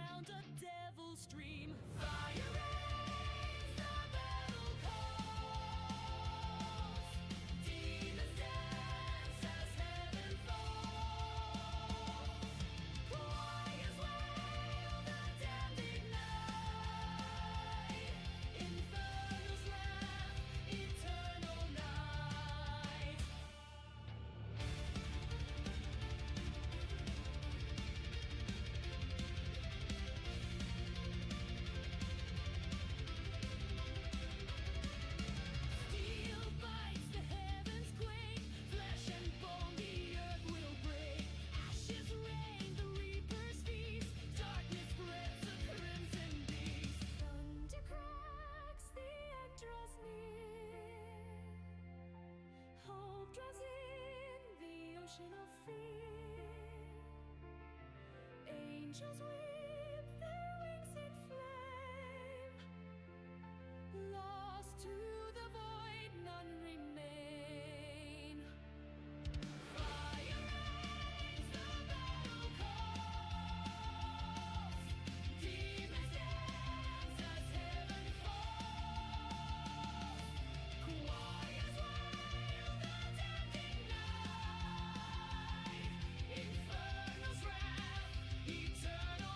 around a devil stream. Fire rains, the battle calls. Demons dance as heaven falls. Warriors wail the damned ignite. Infernal's wrath, eternal night. Steel bites, the heavens quake. Flesh and bone, the earth will break. Ashes rain, the reapers feast. Darkness spreads, the crimson beast. Thunder cracks, the end draws near. Hope draws in the ocean of fear. Angels whip their wings in flame. Lost to the void, none remain. Fire rains, the battle calls. Demons dance as heaven falls. Warriors wail the damned ignite. Infernal's wrath, eternal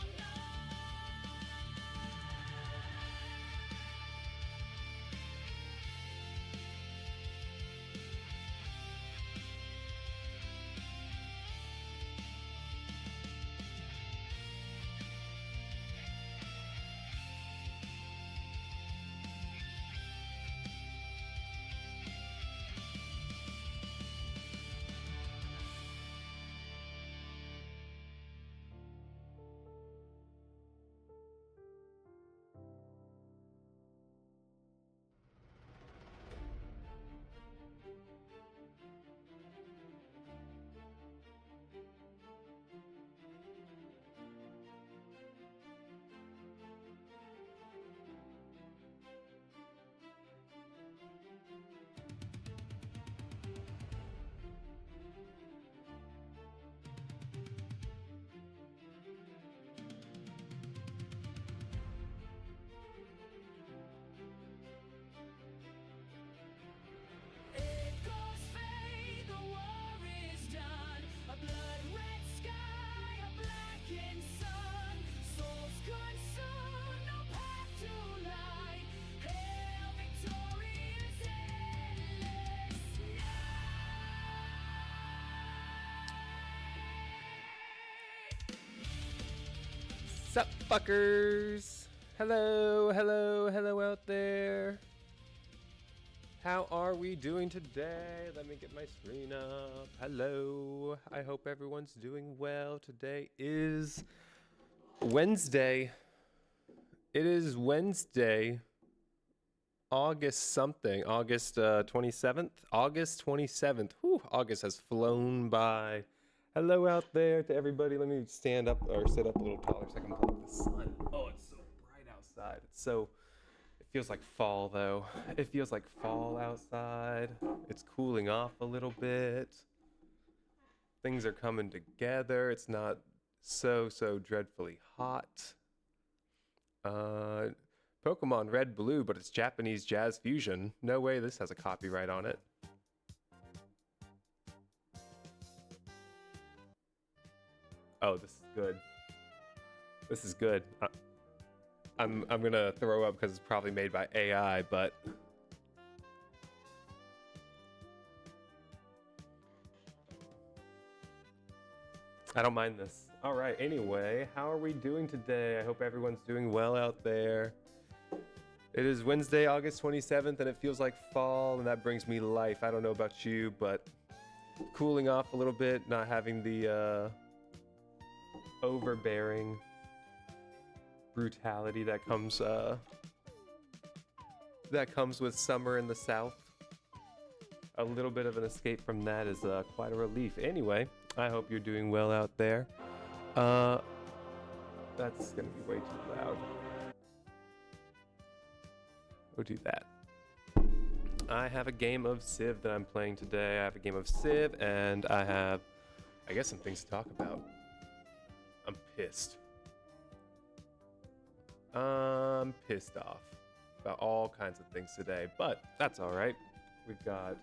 Echoes fade, the war is done. A blood-red sky, a blackened sun. Souls consumed, no path to light. Hail victorious, endless night. Sup, fuckers? Hello, hello, hello out there. How are we doing today? Let me get my screen up. Hello. I hope everyone's doing well. Today is Wednesday. It is Wednesday, August something. August 27th. August 27th. Whew, August has flown by. Hello out there to everybody. Let me stand up or sit up a little taller so I can block the sun. Oh, it's so bright outside. It feels like fall though. It feels like fall outside. It's cooling off a little bit. Things are coming together. It's not so dreadfully hot. Pokemon Red Blue, but it's Japanese jazz fusion. No way this has a copyright on it. Oh, this is good. This is good. I'm gonna throw up because it's probably made by AI, but I don't mind this. All right. Anyway, how are we doing today? I hope everyone's doing well out there. It is Wednesday, August 27th, and it feels like fall, and that brings me life. I don't know about you, but cooling off a little bit, not having the overbearing brutality that comes with summer in the South. A little bit of an escape from that is quite a relief. Anyway, I hope you're doing well out there. That's gonna be way too loud. We'll do that. I have a game of Civ that I'm playing today. I have a game of Civ, and I have, I guess, some things to talk about. I'm pissed. I'm pissed off about all kinds of things today, but that's all right. We've got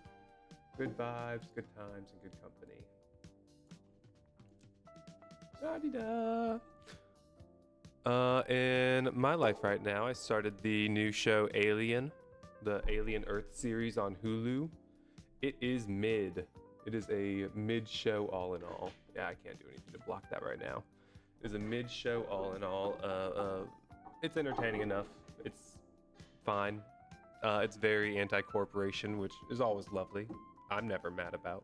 good vibes, good times, and good company. La-di-da. In my life right now, I started the new show Alien, the Alien Earth series on Hulu. It is mid. It is a mid show all in all. Yeah, I can't do anything to block that right now. It is a mid show all in all. It's entertaining enough. It's fine. It's very anti-corporation, which is always lovely. I'm never mad about.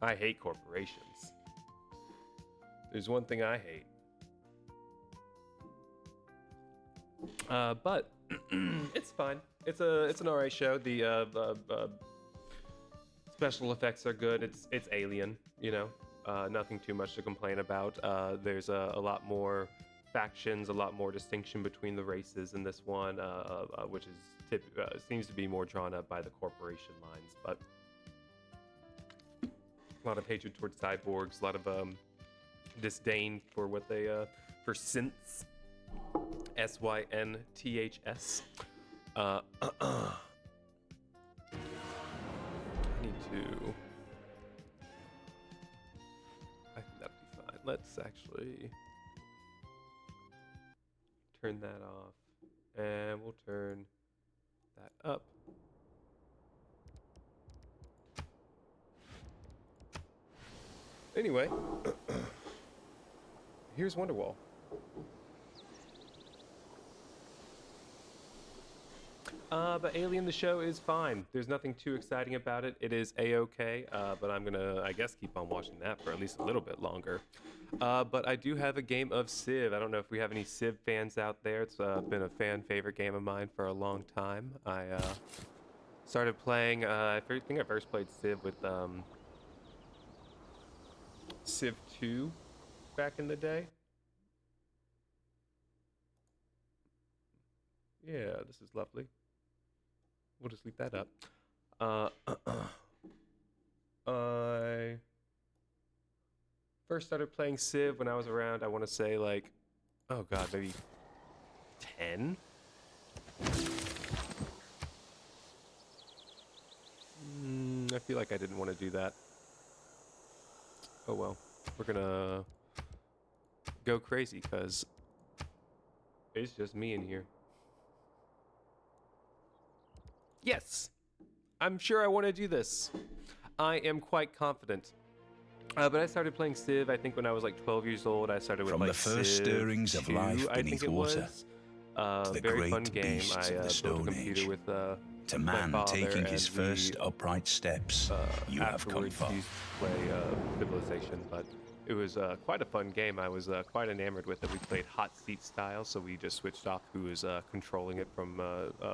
I hate corporations. There's one thing I hate. But it's fine. It's an alright show. The special effects are good. It's Alien, you know. Nothing too much to complain about. There's a lot more factions, a lot more distinction between the races in this one, which is seems to be more drawn up by the corporation lines. But a lot of hatred towards cyborgs, a lot of disdain for what they for synths. SYNTHS. I need to. I think that'd be fine. Let's actually turn that off, and we'll turn that up. Anyway, here's Wonderwall. But Alien the show is fine. There's nothing too exciting about it. It is A-okay, but I'm gonna, I guess, keep on watching that for at least a little bit longer. But I do have a game of Civ. I don't know if we have any Civ fans out there. It's been a fan favorite game of mine for a long time. I started playing, I think I first played Civ with Civ 2 back in the day. Yeah, this is lovely. We'll just leave that up. I first started playing Civ when I was around, I want to say like, oh god, maybe 10? I feel like I didn't want to do that. Oh well, we're gonna go crazy because it's just me in here. Yes, I'm sure I want to do this. I am quite confident. But I started playing Civ, I think when I was like 12 years old. I started with From like the first Civ stirrings of 2, life I beneath think it water, was. to the Very great fun game. beasts I of the built a Stone computer Age, with to my man father, taking his and we, first upright steps, you have come afterwards far. used to play Civilization, but it was quite a fun game. I was quite enamored with it. We played hot seat style, so we just switched off who was controlling it from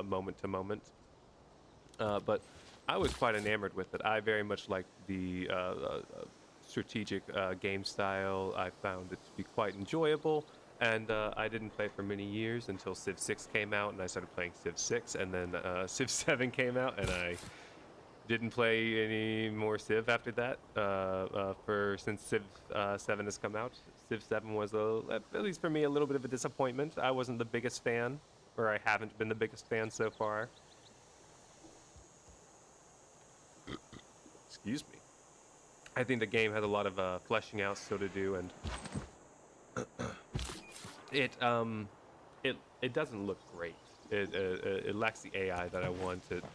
moment to moment. But I was quite enamored with it. I very much liked the strategic game style. I found it to be quite enjoyable, and I didn't play it for many years until Civ 6 came out, and I started playing Civ 6, and then Civ 7 came out, and I didn't play any more Civ after that. Since Civ 7 has come out, Civ 7 was at least for me a little bit of a disappointment. I wasn't the biggest fan, or I haven't been the biggest fan so far. Excuse me. I think the game has a lot of fleshing out still to do, and it doesn't look great. It lacks the AI that I want. It's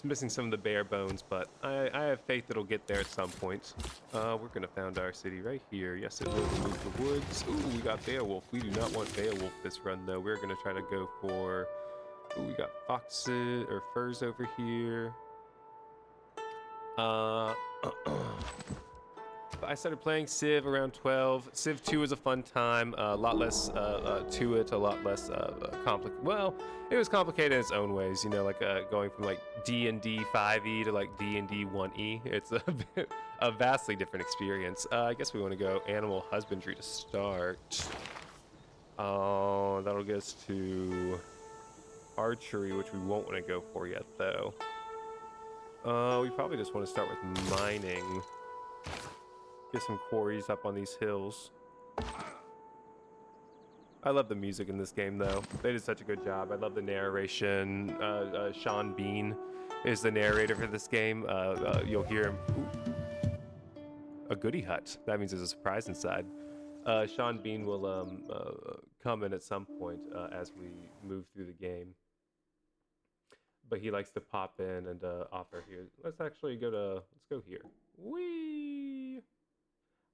missing some of the bare bones, but I have faith it'll get there at some point. We're gonna found our city right here. Yes, it will remove the woods. Ooh, we got Beowulf. We do not want Beowulf this run though. We're gonna try to go for. Ooh, we got foxes or furs over here. I started playing Civ around 12. Civ 2 was a fun time, a lot less to it, a lot less complicated. Well, it was complicated in its own ways, you know, like going from like D&D 5e to like D&D 1e. It's a vastly different experience. I guess we want to go animal husbandry to start. Oh, that'll get us to archery, which we won't want to go for yet, though. We probably just want to start with mining. Get some quarries up on these hills. I love the music in this game, though. They did such a good job. I love the narration. Sean Bean is the narrator for this game. You'll hear him. Ooh, a goodie hut. That means there's a surprise inside. Sean Bean will come in at some point as we move through the game. But he likes to pop in and offer here. Let's actually let's go here. Wee!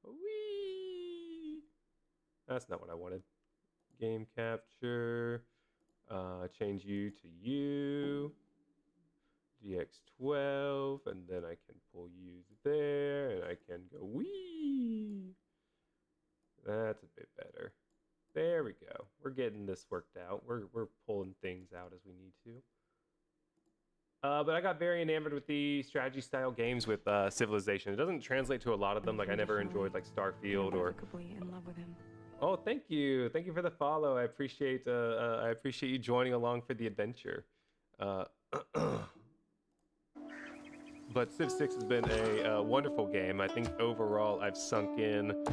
Wee! That's not what I wanted. Game capture. Change you to you. DX12. And then I can pull you there. And I can go wee! That's a bit better. There we go. We're getting this worked out. We're pulling things out as we need to. But I got very enamored with the strategy style games with Civilization. It doesn't translate to a lot of them. Like I never enjoyed like Starfield or. In love with him. Oh, thank you for the follow. I appreciate you joining along for the adventure. But Civ 6 has been a wonderful game. I think overall I've sunk in.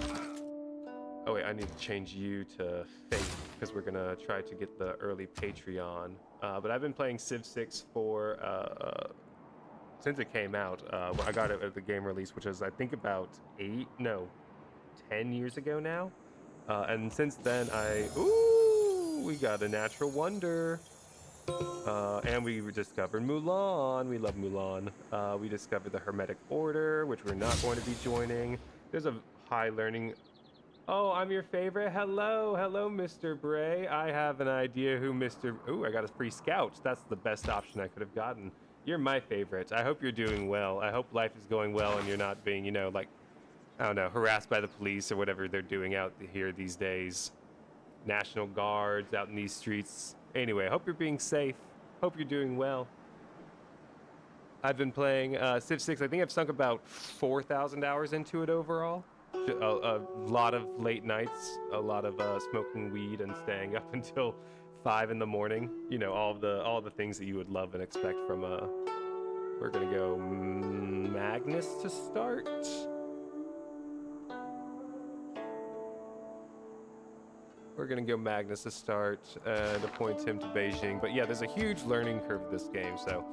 Oh wait, I need to change you to Faith because we're gonna try to get the early Patreon. But I've been playing Civ 6 for since it came out. I got it at the game release, which was I think about 10 years ago now. And since then we got a natural wonder. And we discovered Mulan. We love Mulan. We discovered the Hermetic Order, which we're not going to be joining. There's a high learning. Oh, I'm your favorite. Hello, Mr. Bray. I have an idea who Mr. Ooh, I got a free scout. That's the best option I could have gotten. You're my favorite. I hope you're doing well. I hope life is going well and you're not being, like, I don't know, harassed by the police or whatever they're doing out here these days. National Guards out in these streets. Anyway, I hope you're being safe. Hope you're doing well. I've been playing Civ 6. I think I've sunk about 4,000 hours into it overall. A lot of late nights, a lot of smoking weed and staying up until 5 in the morning. All the things that you would love and expect from a. We're gonna go Magnus to start. We're gonna go Magnus to start and appoint him to Beijing. But yeah, there's a huge learning curve with this game, so.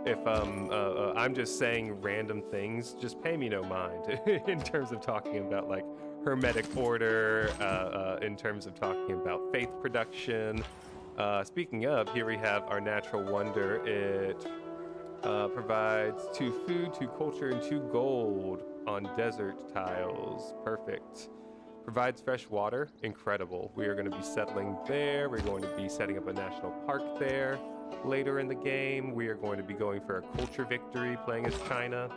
If I'm just saying random things, just pay me no mind in terms of talking about like Hermetic Order, in terms of talking about faith production. Speaking of, here we have our natural wonder. It provides 2 food, 2 culture, and 2 gold on desert tiles. Perfect. Provides fresh water. Incredible. We are going to be settling there. We're going to be setting up a national park there. Later in the game, we are going to be going for a culture victory, playing as China.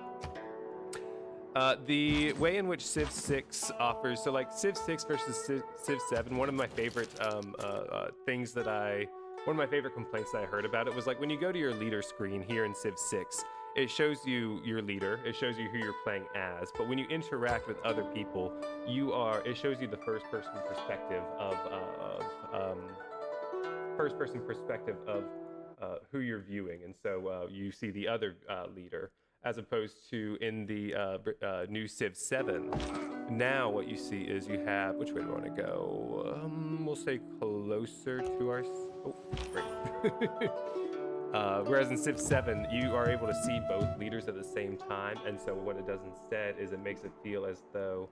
The way in which Civ 6 offers, so like Civ 6 versus Civ 7, one of my favorite one of my favorite complaints that I heard about it was like when you go to your leader screen here in Civ 6, it shows you your leader, it shows you who you're playing as, but when you interact with other people, it shows you the first-person perspective of who you're viewing, and so you see the other leader, as opposed to in the new Civ 7. Now what you see is you have, which way do we want to go? We'll say closer to our, oh, great. Whereas in Civ 7, you are able to see both leaders at the same time, and so what it does instead is it makes it feel as though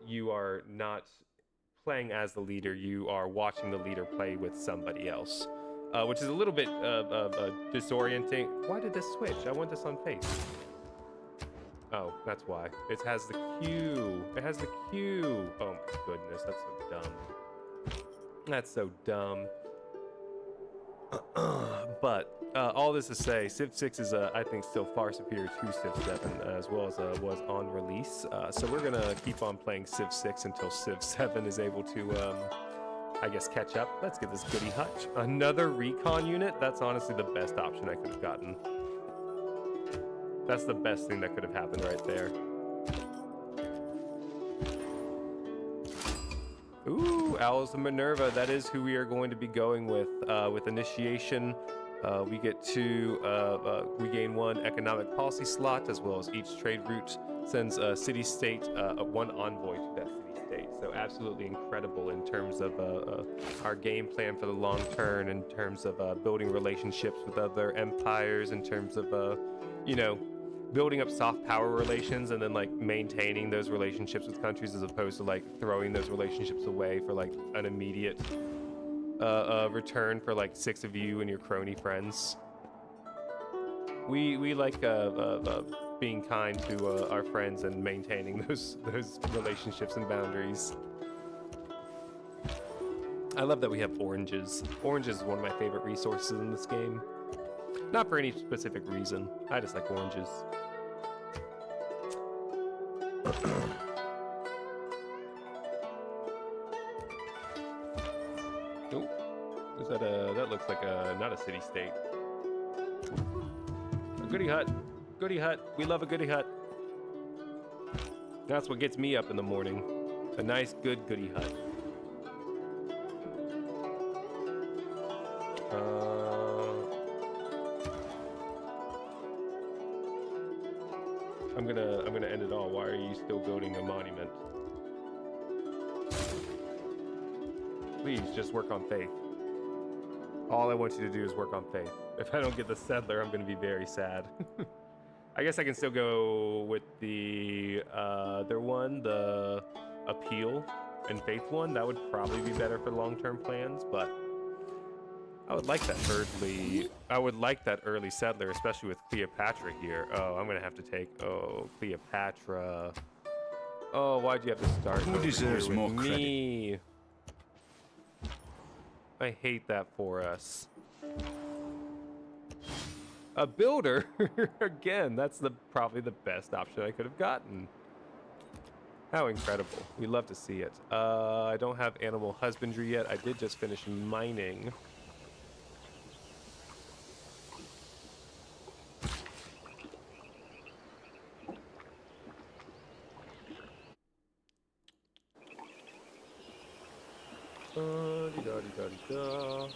you are not playing as the leader, you are watching the leader play with somebody else. Which is a little bit disorienting. Why did this switch? I want this on face. Oh, that's why. It has the Q. It has the Q. Oh my goodness, that's so dumb. That's so dumb. But all this to say, Civ 6 is, I think, still far superior to Civ 7, as well as was on release. So we're gonna keep on playing Civ 6 until Civ 7 is able to, I guess, catch up. Let's get this goody hutch. Another recon unit? That's honestly the best option I could have gotten. That's the best thing that could have happened right there. Ooh, Owls of Minerva. That is who we are going to be going with initiation. We get we gain 1 economic policy slot, as well as each trade route sends a city-state 1 envoy to that city-state. So know, absolutely incredible in terms of our game plan for the long term, in terms of building relationships with other empires, in terms of, you know, building up soft power relations and then like maintaining those relationships with countries as opposed to like throwing those relationships away for like an immediate return for like 6 of you and your crony friends. We like being kind to our friends and maintaining those relationships and boundaries. I love that we have oranges. Oranges is one of my favorite resources in this game. Not for any specific reason. I just like oranges. Oh, is that a? That looks like a not a city state. A goody hut. Goody hut. We love a goody hut. That's what gets me up in the morning. A nice, good goody hut. I'm gonna end it all. Why are you still building a monument? Please just work on faith. All I want you to do is work on faith. If I don't get the settler, I'm gonna be very sad. I guess I can still go with the other one, the appeal and faith one. That would probably be better for long-term plans, but I would like that early settler, especially with Cleopatra here. Oh, I'm gonna have to take Cleopatra. Oh, why'd you have to start? Who deserves with more me? I hate that for us. A builder again. That's probably the best option I could have gotten. How incredible! We love to see it. I don't have animal husbandry yet. I did just finish mining. Da-dee-da-dee-da-dee-da.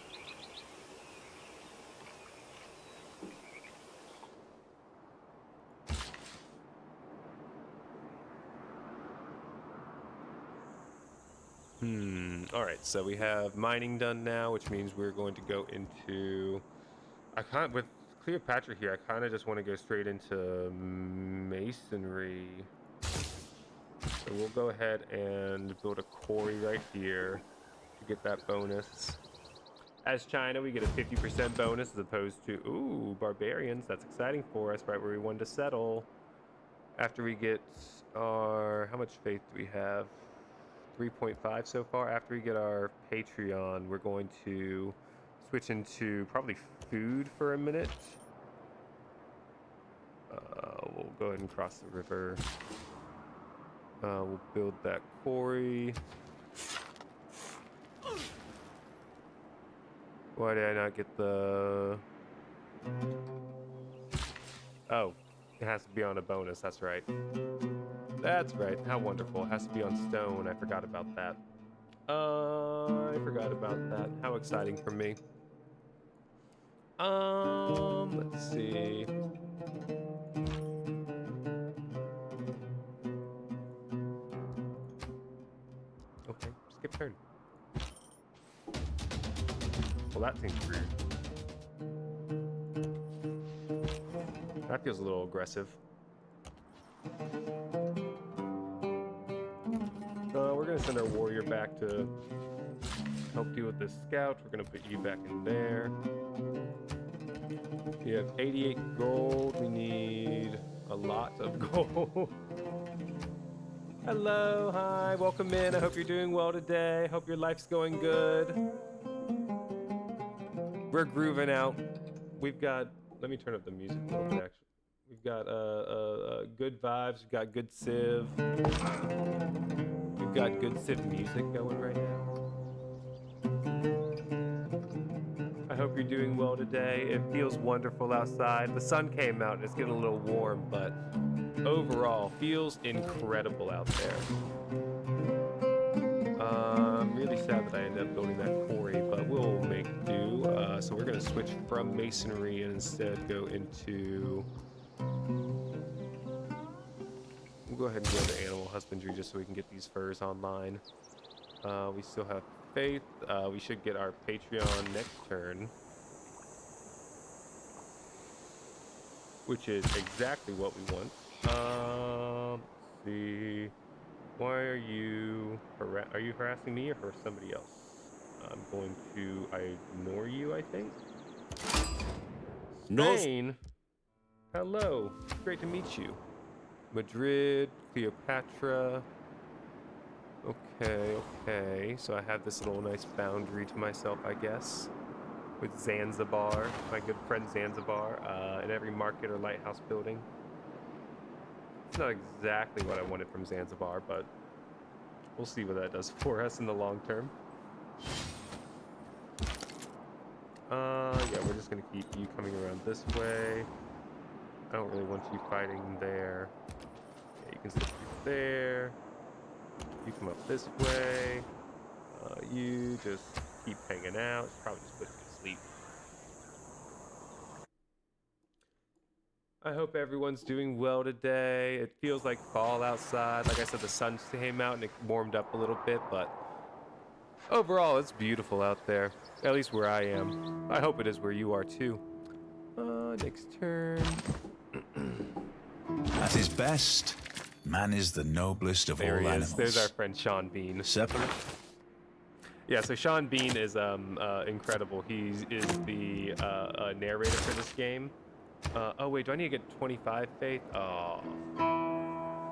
All right, so we have mining done now, which means we're going to go into... with Cleopatra here, I kind of just want to go straight into masonry. So we'll go ahead and build a quarry right here to get that bonus. As China, we get a 50% bonus as opposed to, ooh, barbarians. That's exciting for us, right where we wanted to settle. After we get our, how much faith do we have? 3.5 so far. After we get our Patreon, we're going to switch into probably food for a minute. We'll go ahead and cross the river. We'll build that quarry. Why did I not get the... Oh, it has to be on a bonus, that's right. That's right, how wonderful. It has to be on stone, I forgot about that. I forgot about that. How exciting for me. Let's see. Okay, skip turn. Well, that seems weird. That feels a little aggressive. We're gonna send our warrior back to help deal with this scout. We're gonna put you back in there. We have 88 gold. We need a lot of gold. Hello, hi, welcome in. I hope you're doing well today. Hope your life's going good. We're grooving out. We've got, let me turn up the music a little bit actually. We've got good vibes, we've got good Civ. We've got good Civ music going right now. I hope you're doing well today. It feels wonderful outside. The sun came out and it's getting a little warm, but overall, feels incredible out there. I'm really sad that I ended up building that quarry, but we'll make do. So we're gonna switch from masonry and instead go into... We'll go ahead and go to animal husbandry just so we can get these furs online. We still have faith. We should get our Patreon next turn, which is exactly what we want. Let's see. Why are you harassing me or for somebody else? I'm going to ignore you, I think. No. Spain. Hello. Great to meet you. Madrid, Cleopatra. Okay. So I have this little nice boundary to myself, I guess. With Zanzibar, my good friend Zanzibar, in every market or lighthouse building. It's not exactly what I wanted from Zanzibar, but we'll see what that does for us in the long term. Yeah, we're just gonna keep you coming around this way. I don't really want you fighting there. Yeah, you can sit through there. You come up this way. You just keep hanging out. Probably just put you to sleep. I hope everyone's doing well today. It feels like fall outside. Like I said, the sun came out and it warmed up a little bit, but overall, it's beautiful out there. At least where I am. I hope it is where you are too. Next turn. At his best, man is the noblest of There all he is. animals. There's our friend Sean Bean. Separate. Yeah, so Sean Bean is incredible. He is the narrator for this game. Oh wait, do I need to get 25 faith? Oh,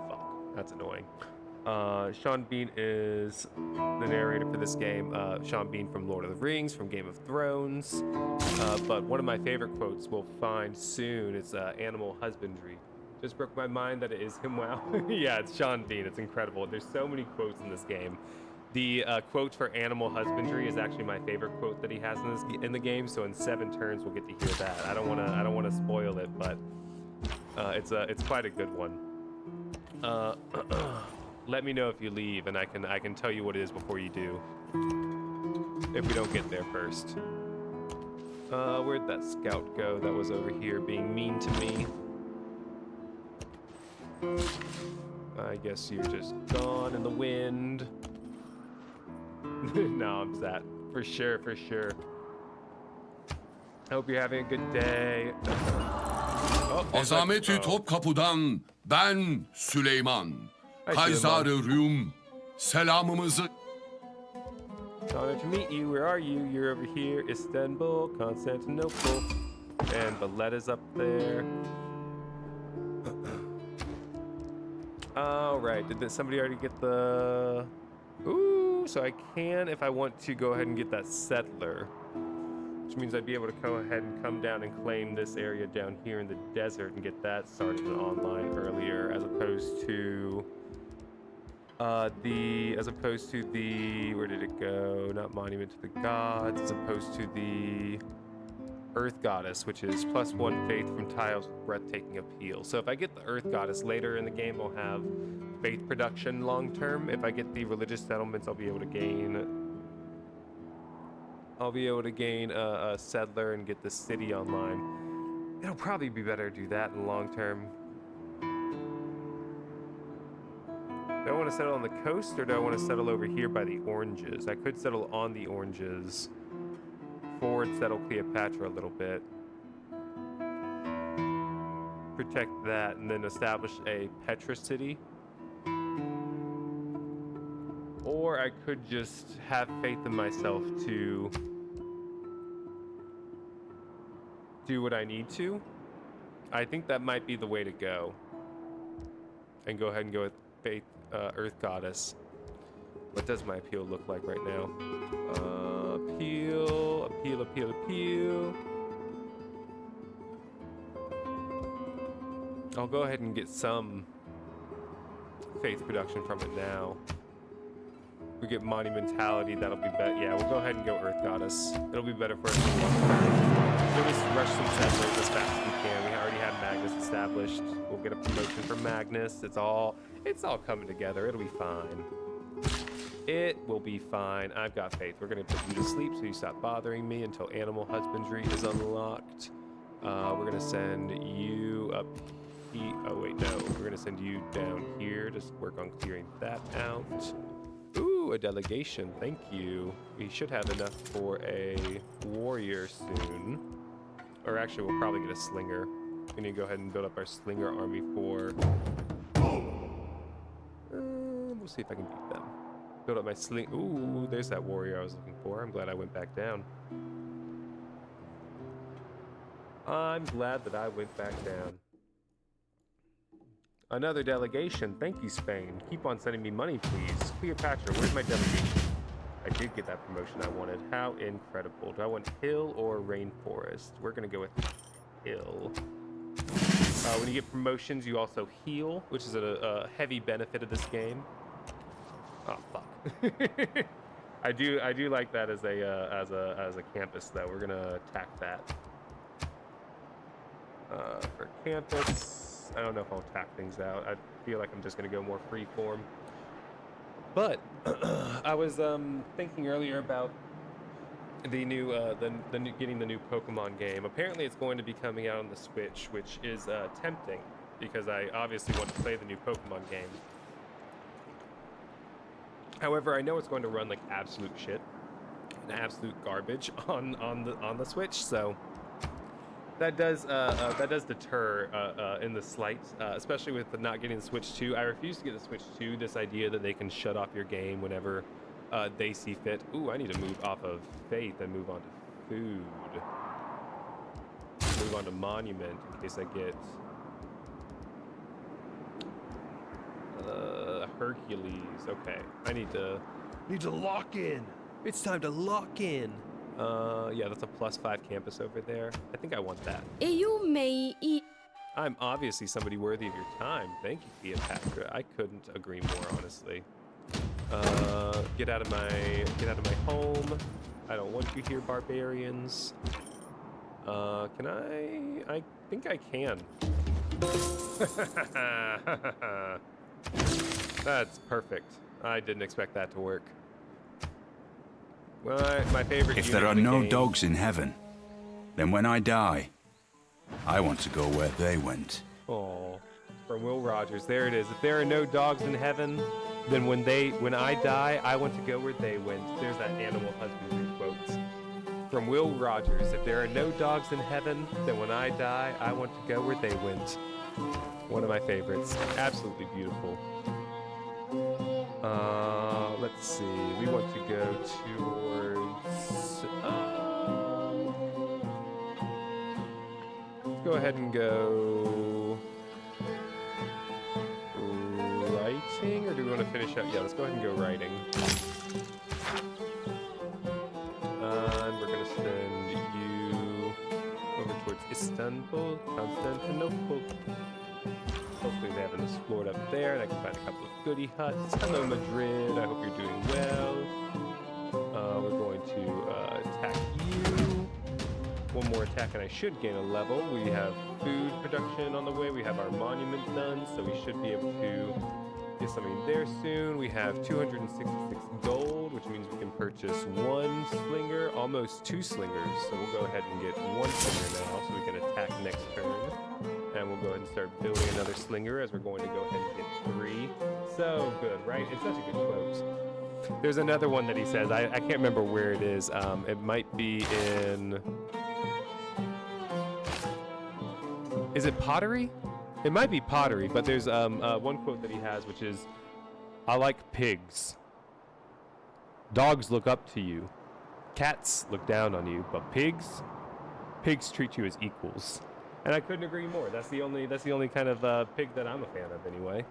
fuck, that's annoying. Sean Bean is the narrator for this game. Sean Bean from Lord of the Rings, from Game of Thrones. But one of my favorite quotes we'll find soon is animal husbandry. Just broke my mind that it is him. Wow. Yeah, it's Sean Bean. It's incredible. There's so many quotes in this game. The quote for animal husbandry is actually my favorite quote that he has in the game. So in 7 turns we'll get to hear that. I don't want to spoil it, but it's quite a good one. Let me know if you leave, and I can tell you what it is before you do. If we don't get there first. Where'd that scout go that was over here being mean to me? I guess you're just gone in the wind. No, I'm sad. For sure. I hope you're having a good day. Oh, Azametü Topkapı'dan ben Süleyman. Hi, Kaysar-ı Rum selamımızı. Honor to meet you. Where are you? You're over here. Istanbul, Constantinople, and Valletta's up there. All right. Did somebody already get the? Ooh, so I can if I want to go ahead and get that settler, which means I'd be able to go ahead and come down and claim this area down here in the desert and get that started online earlier, as opposed to the where did it go? Not Monument to the Gods, as opposed to the Earth Goddess, which is +1 faith from tiles with breathtaking appeal. So if I get the Earth Goddess later in the game, I'll have faith production long term. If I get the religious settlements, I'll be able to gain a settler and get the city online. It'll probably be better to do that in the long term. Do I want to settle on the coast, or do I want to settle over here by the oranges? I could settle on the oranges. Forward settle Cleopatra a little bit. Protect that, and then establish a Petra city. Or I could just have faith in myself to do what I need to. I think that might be the way to go. And go ahead and go with faith, Earth Goddess. What does my appeal look like right now? Appeal. I'll go ahead and get some faith production from it now. We get monumentality, that'll be better. Yeah, we'll go ahead and go Earth Goddess. It'll be better for us in the long term. We'll just rush some settlers as fast as we can. We already have Magnus established. We'll get a promotion for Magnus. It's all coming together. It'll be fine. It will be fine. I've got faith. We're gonna put you to sleep so you stop bothering me until animal husbandry is unlocked. We're gonna send you up Oh wait, no. We're gonna send you down here. Just work on clearing that out. Ooh, a delegation. Thank you. We should have enough for a warrior soon. Or actually, we'll probably get a slinger. We need to go ahead and build up our slinger army for... we'll see if I can beat them. Build up my sling... Ooh, there's that warrior I was looking for. I'm glad I went back down. I'm glad that I went back down. Another delegation. Thank you, Spain. Keep on sending me money, please. Cleopatra, where's my delegation? I did get that promotion I wanted. How incredible. Do I want hill or rainforest? We're going to go with hill. When you get promotions, you also heal, which is a heavy benefit of this game. Oh, fuck. I do like that as a campus, though. We're going to attack that. For campus, I don't know if I'll attack things out. I feel like I'm just going to go more freeform. But I was thinking earlier about the new, getting the new Pokemon game. Apparently, it's going to be coming out on the Switch, which is tempting because I obviously want to play the new Pokemon game. However, I know it's going to run like absolute shit and absolute garbage on the Switch, so. That does deter in the slight, especially with not getting the Switch 2. I refuse to get the Switch 2. This idea that they can shut off your game whenever they see fit. Ooh, I need to move off of Faith and move on to Food. Move on to Monument in case I get Hercules. Okay, I need to lock in. It's time to lock in. Yeah, that's a +5 campus over there. I think I want that. You may eat. I'm obviously somebody worthy of your time. Thank you, Cleopatra. I couldn't agree more, honestly. Get out of my home. I don't want you here, barbarians. Can I think I can. That's perfect. I didn't expect that to work. Well, my favorite. If there are no dogs in heaven, then when I die, I want to go where they went. Oh, from Will Rogers. There it is. If there are no dogs in heaven, then when I die, I want to go where they went. There's that Animal Husbandry quote from Will Rogers. If there are no dogs in heaven, then when I die, I want to go where they went. One of my favorites. Absolutely beautiful. Let's see. We want to go towards. Let's go ahead and go writing, or do we want to finish up? Yeah, let's go ahead and go writing. And we're gonna send you over towards Istanbul, Constantinople. Hopefully they haven't explored up there, and I can find a couple of goodie huts. Hello, Madrid. I hope you're doing well. We're going to attack you. One more attack, and I should gain a level. We have food production on the way. We have our monument done, so we should be able to get something there soon. We have 266 gold, which means we can purchase one slinger, almost 2 slingers. So we'll go ahead and get 1 slinger now, so we can attack next turn. And we'll go ahead and start building another slinger as we're going to go ahead and get 3. So good, right? It's such a good quote. There's another one that he says. I can't remember where it is. It might be in... Is it pottery? It might be pottery, but there's one quote that he has, which is, I like pigs. Dogs look up to you. Cats look down on you, but pigs treat you as equals. And I couldn't agree more. That's the only kind of pig that I'm a fan of, anyway.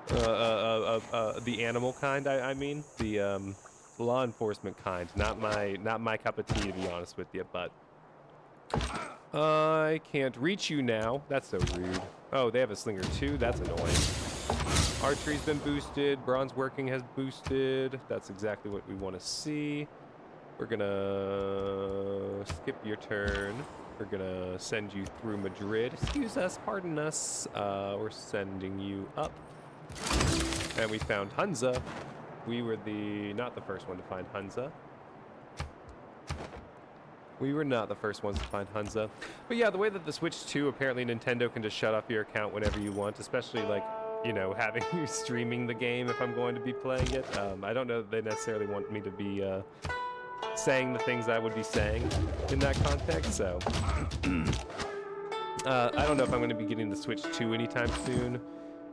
The animal kind, I mean, the law enforcement kind. Not my cup of tea, to be honest with you. But I can't reach you now. That's so rude. Oh, they have a slinger too. That's annoying. Archery's been boosted. Bronze working has boosted. That's exactly what we want to see. We're gonna skip your turn. We're gonna send you through Madrid. Excuse us, pardon us. We're sending you up. And we found Hunza. We were not the first one to find Hunza. We were not the first ones to find Hunza. But yeah, the way that the Switch 2, apparently Nintendo can just shut off your account whenever you want, especially like, you know, having you streaming the game if I'm going to be playing it. I don't know that they necessarily want me to be saying the things I would be saying in that context, so. I don't know if I'm going to be getting the Switch 2 anytime soon.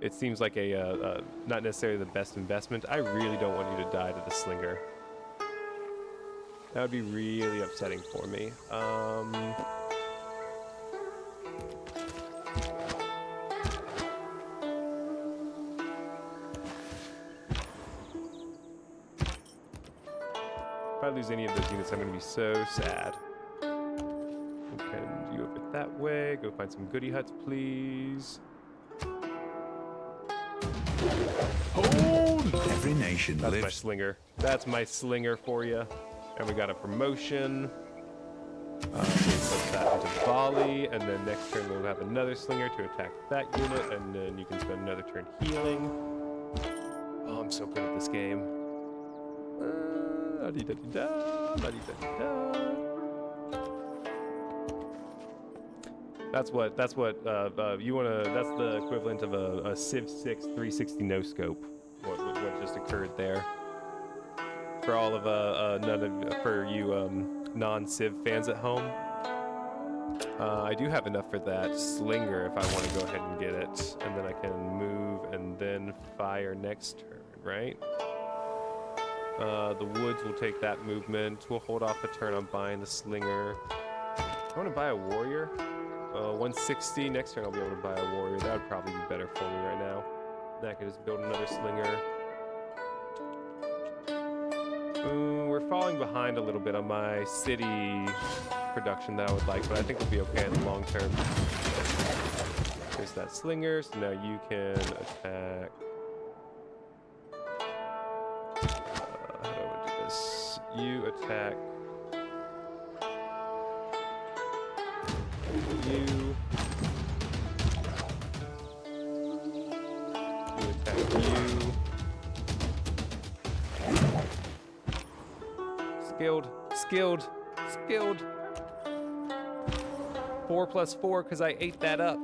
It seems like a not necessarily the best investment. I really don't want you to die to the Slinger. That would be really upsetting for me. If I lose any of those units, I'm going to be so sad. Okay, you over that way. Go find some goody huts, please. Hold! Every nation That's my lives. slinger. That's my slinger for you. And we got a promotion. We put that into volley, and then next turn we'll have another slinger to attack that unit, and then you can spend another turn healing. Oh, I'm so good at this game. La-dee-da-dee-da, la-dee-da-dee-da. That's what you wanna. That's the equivalent of a Civ 6 360 no scope. What just occurred there? For all of for you non-Civ fans at home, I do have enough for that slinger if I want to go ahead and get it, and then I can move and then fire next turn, right? The woods will take that movement. We'll hold off a turn on buying the slinger. I want to buy a warrior. 160. Next turn I'll be able to buy a warrior. That would probably be better for me right now. Then I can just build another slinger. We're falling behind a little bit on my city production that I would like, but I think we'll be okay in the long term. There's that slinger, so now you can attack. How do I want to do this? You attack. You. You attack you. Skilled. 4 plus 4 because I ate that up.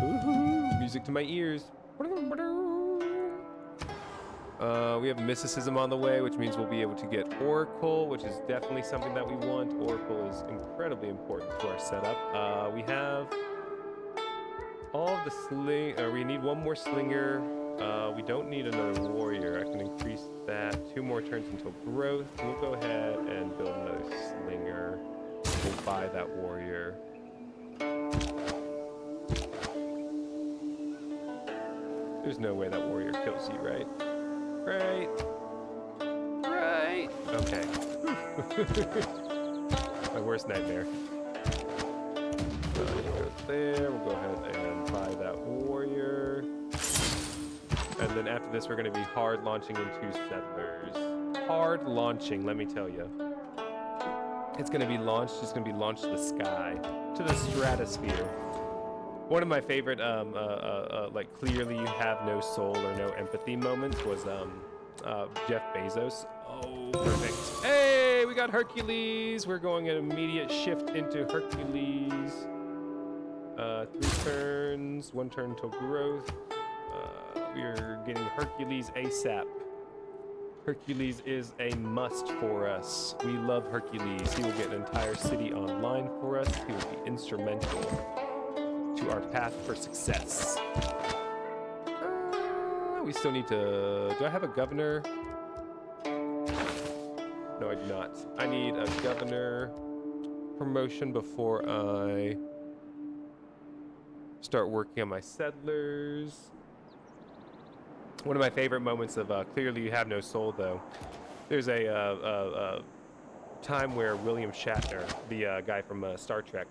Ooh, music to my ears. We have mysticism on the way, which means we'll be able to get Oracle, which is definitely something that we want. Oracle is incredibly important to our setup. We have all of the we need one more slinger. We don't need another warrior. I can increase that 2 more turns until growth. We'll go ahead and build another slinger. We'll buy that warrior. There's no way that warrior kills you, right? Right. Okay. My worst nightmare. You go there. We'll go ahead and buy that warrior. And then after this, we're going to be hard launching into settlers. Hard launching, let me tell you. It's going to be launched. It's going to be launched to the sky, to the stratosphere. One of my favorite, like clearly you have no soul or no empathy moments was Jeff Bezos. Oh, perfect. Hey, we got Hercules. We're going an immediate shift into Hercules. 3 turns, 1 turn till growth. We're getting Hercules ASAP. Hercules is a must for us. We love Hercules. He will get an entire city online for us. He will be instrumental to our path for success. We still need to... Do I have a governor? No, I do not. I need a governor promotion before I start working on my settlers. One of my favorite moments of Clearly You Have No Soul, though, there's a time where William Shatner, the guy from Star Trek,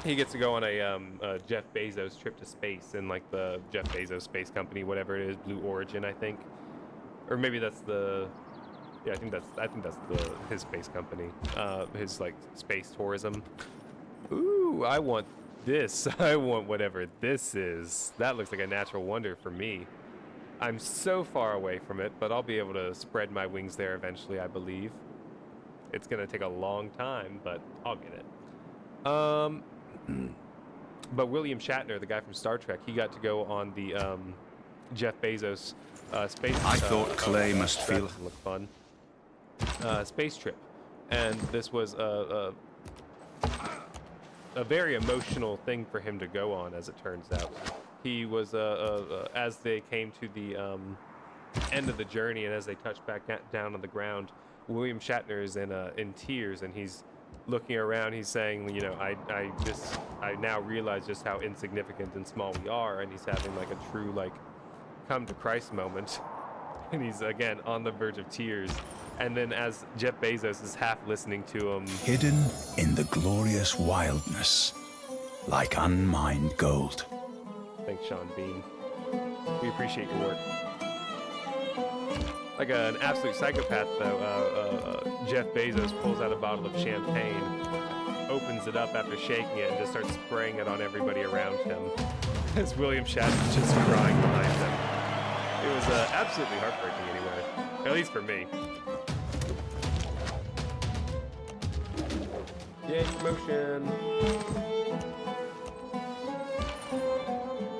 he gets to go on a Jeff Bezos trip to space in like the Jeff Bezos space company, whatever it is, Blue Origin, I think, or maybe that's the, yeah, I think that's his space company, his like space tourism. Ooh, I want this. I want whatever this is. That looks like a natural wonder for me. I'm so far away from it, but I'll be able to spread my wings there eventually, I believe. It's gonna take a long time, but I'll get it. But William Shatner, the guy from Star Trek, he got to go on the Jeff Bezos space. I thought Clay must that feel- doesn't look fun. Space trip, and this was a very emotional thing for him to go on, as it turns out. He was as they came to the end of the journey, and as they touched back down on the ground, William Shatner is in tears, and he's looking around. He's saying, you know, I now realize just how insignificant and small we are, and he's having like a true like come to Christ moment, and he's again on the verge of tears. And then as Jeff Bezos is half listening to him, Hidden in the glorious wildness, like unmined gold. thanks Sean Bean, we appreciate your work. Like an absolute psychopath, though, Jeff Bezos pulls out a bottle of champagne, opens it up after shaking it, and just starts spraying it on everybody around him. As William Shatner's just crying behind him. It was absolutely heartbreaking, anyway, at least for me. Yay, promotion!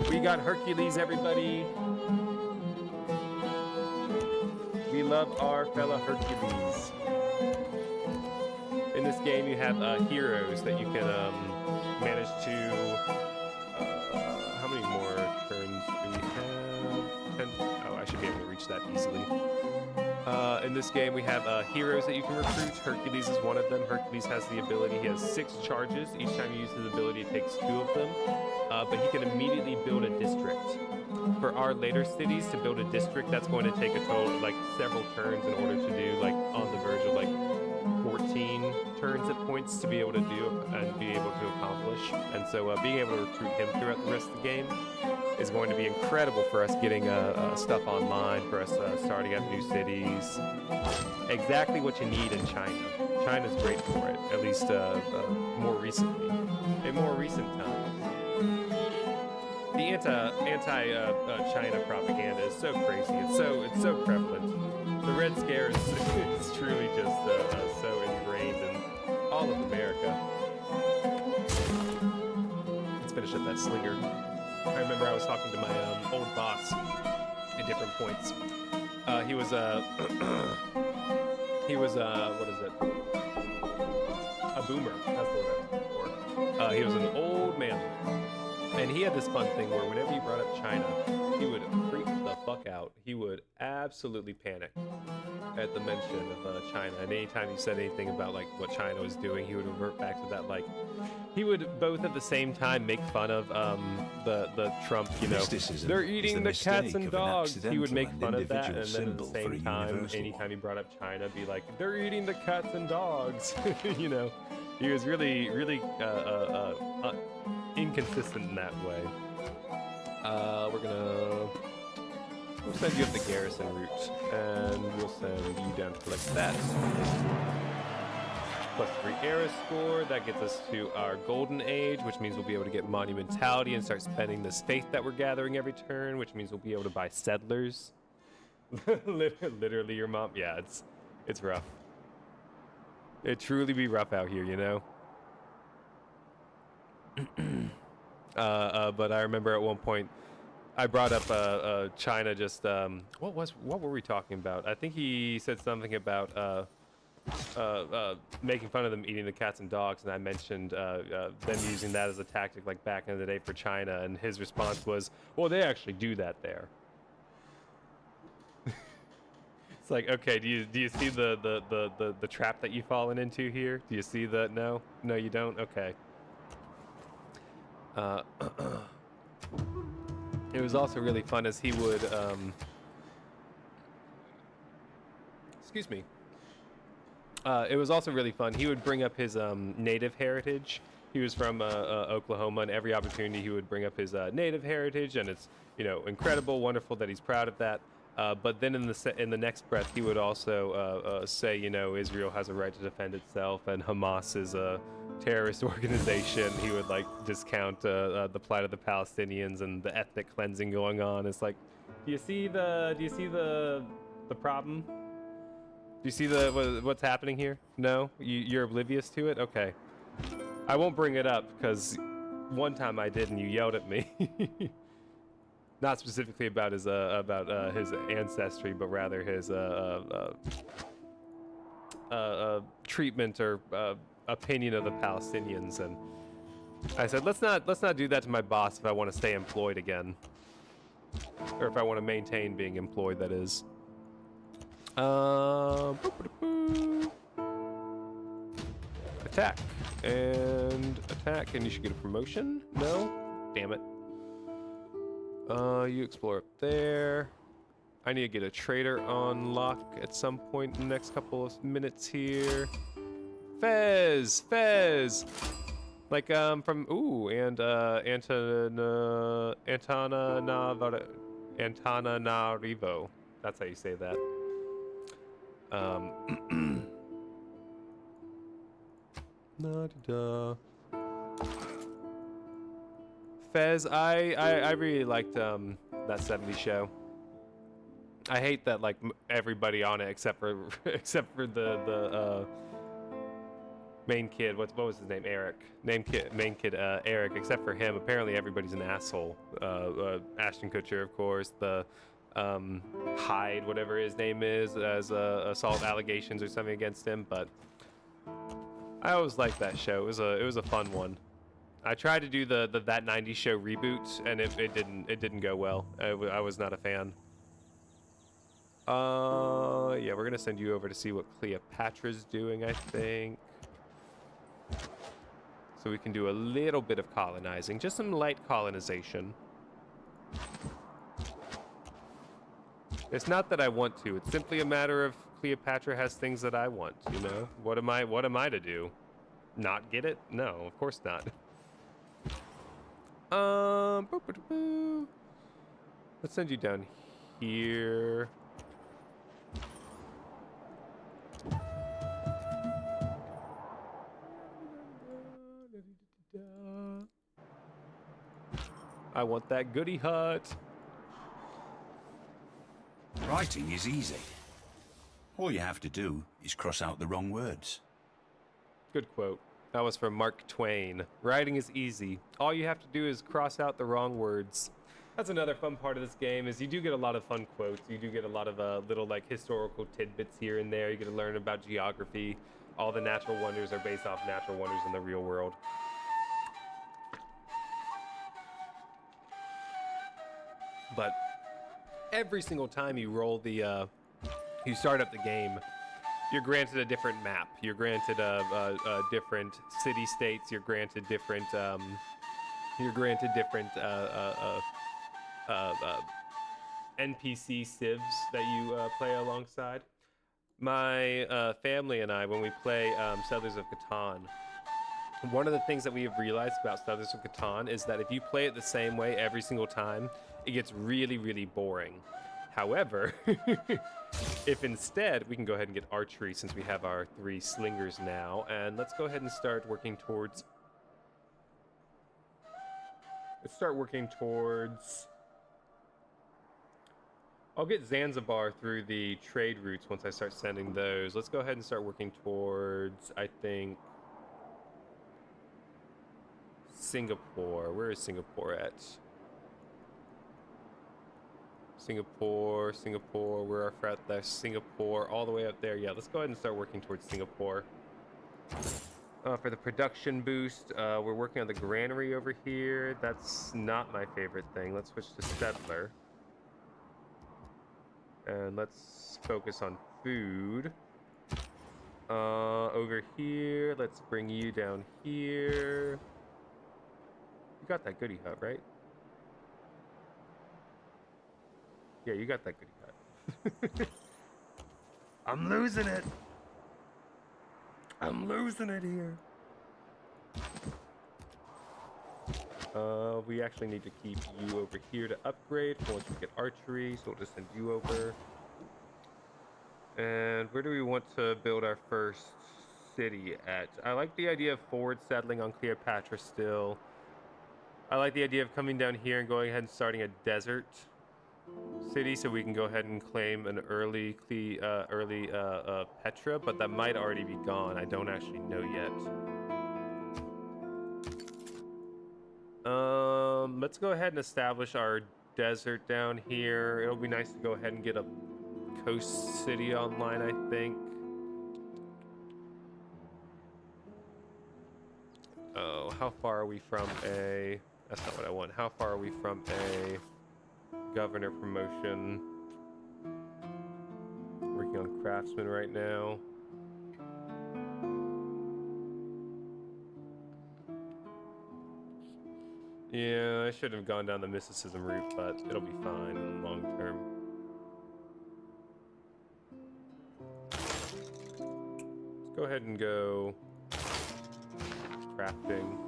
We got Hercules, everybody. We love our fella Hercules. In this game, you have heroes that you can manage to. How many more turns do we have? 10. Oh, I should be able to reach that easily. In this game, we have heroes that you can recruit. Hercules is one of them. Hercules has the ability. He has 6 charges. Each time you use his ability, it takes 2 of them. But he can immediately build a district. For our later cities to build a district, that's going to take a total like several turns in order to do like on the verge of like 14 turns at points to be able to do and be able to accomplish. And so being able to recruit him throughout the rest of the game is going to be incredible for us getting stuff online, for us starting up new cities. Exactly what you need in China. China's great for it, at least more recently. In more recent times. The anti-China propaganda is so crazy. It's so prevalent. The Red Scare is truly just so ingrained in all of America. Let's finish up that slinger. I remember I was talking to my old boss at different points. He was what is it? A boomer. That's the word I was looking for. He was an old man. And he had this fun thing where whenever you brought up China, he would freak the fuck out. He would absolutely panic at the mention of China. And anytime you said anything about like what China was doing, he would revert back to that. Like, he would both at the same time make fun of the Trump, you know, Mysticism they're is eating the the cats mistake and of an dogs. He would make accidental fun and of that, and individual then at the symbol for same a time, universal anytime one. he brought up China, be like, they're eating the cats and dogs. You know, he was really inconsistent in that way. We'll send you up the garrison route, and we'll send you down to collect that. Plus 3 era score, that gets us to our golden age, which means we'll be able to get monumentality and start spending this faith that we're gathering every turn, which means we'll be able to buy settlers. Literally your mom. Yeah, it's rough. It truly be rough out here, you know? But I remember at one point I brought up China. Just what were we talking about? I think he said something about making fun of them eating the cats and dogs, and I mentioned them using that as a tactic like back in the day for China, and his response was, well, they actually do that there. It's like, okay, do you see the trap that you've fallen into here? Do you see the no you don't? Okay. It was also really fun as he would excuse me. It was also really fun. He would bring up his native heritage. He was from Oklahoma, and every opportunity he would bring up his native heritage, and it's, you know, incredible, wonderful that he's proud of that. But then in the next breath, he would also say, you know, Israel has a right to defend itself, and Hamas is a terrorist organization. He would like discount the plight of the Palestinians and the ethnic cleansing going on. It's like, Do you see the problem? Do you see what's happening here? No, you're oblivious to it. Okay, I won't bring it up because one time I did and you yelled at me. Not specifically about his ancestry, but rather his treatment or opinion of the Palestinians, and I said let's not do that to my boss if I want to stay employed again, or if I want to maintain being employed. That is. Attack and attack, and you should get a promotion. No, damn it. You explore up there. I need to get a trader on lock at some point in the next couple of minutes here. Fez. Like from Antananarivo. That's how you say that. Fez, I really liked that 70s show. I hate that like everybody on it except for the main kid. What was his name? Eric. Main kid Eric. Except for him, apparently everybody's an asshole. Ashton Kutcher, of course. The Hyde, whatever his name is, as assault allegations or something against him. But I always liked that show. It was a fun one. I tried to do the That 90s Show reboot, and it didn't go well. I was not a fan. Yeah, we're gonna send you over to see what Cleopatra's doing, I think. So we can do a little bit of colonizing, just some light colonization. It's not that I want to, it's simply a matter of Cleopatra has things that I want, you know? What am I to do? Not get it? No, of course not. Let's send you down here. I want that goody hut. Writing is easy. All you have to do is cross out the wrong words. Good quote. That was from Mark Twain. Writing is easy. All you have to do is cross out the wrong words. That's another fun part of this game, is you do get a lot of fun quotes. You do get a lot of little like historical tidbits here and there. You get to learn about geography. All the natural wonders are based off natural wonders in the real world. But every single time you roll the, you start up the game, you're granted a different map. You're granted different city-states. You're granted different, NPC civs that you play alongside. My family and I, when we play Settlers of Catan, one of the things that we have realized about Settlers of Catan is that if you play it the same way every single time, it gets really, really boring. However, if instead, we can go ahead and get archery since we have our 3 slingers now, and let's go ahead and start working towards... I'll get Zanzibar through the trade routes once I start sending those. Let's go ahead and start working towards, I think, Singapore. Where is Singapore at? Singapore, where are at there? Singapore, all the way up there. Yeah, let's go ahead and start working towards Singapore. For the production boost, we're working on the granary over here. That's not my favorite thing. Let's switch to settler. And let's focus on food. Over here, let's bring you down here. You got that goody hut, right? Yeah, you got that goody hut. I'm losing it. I'm losing it here. We actually need to keep you over here to upgrade once we get archery, so we'll just send you over. And where do we want to build our first city at? I like the idea of forward settling on Cleopatra still. I like the idea of coming down here and going ahead and starting a desert. city, so we can go ahead and claim an early Petra, but that might already be gone. I don't actually know yet. Let's go ahead and establish our desert down here. It'll be nice to go ahead and get a coast city online, I think. Oh, how far are we from a... That's not what I want. How far are we from a governor promotion? Working on craftsman right now. Yeah, I should have gone down the mysticism route, but it'll be fine in the long term. Let's go ahead and go crafting.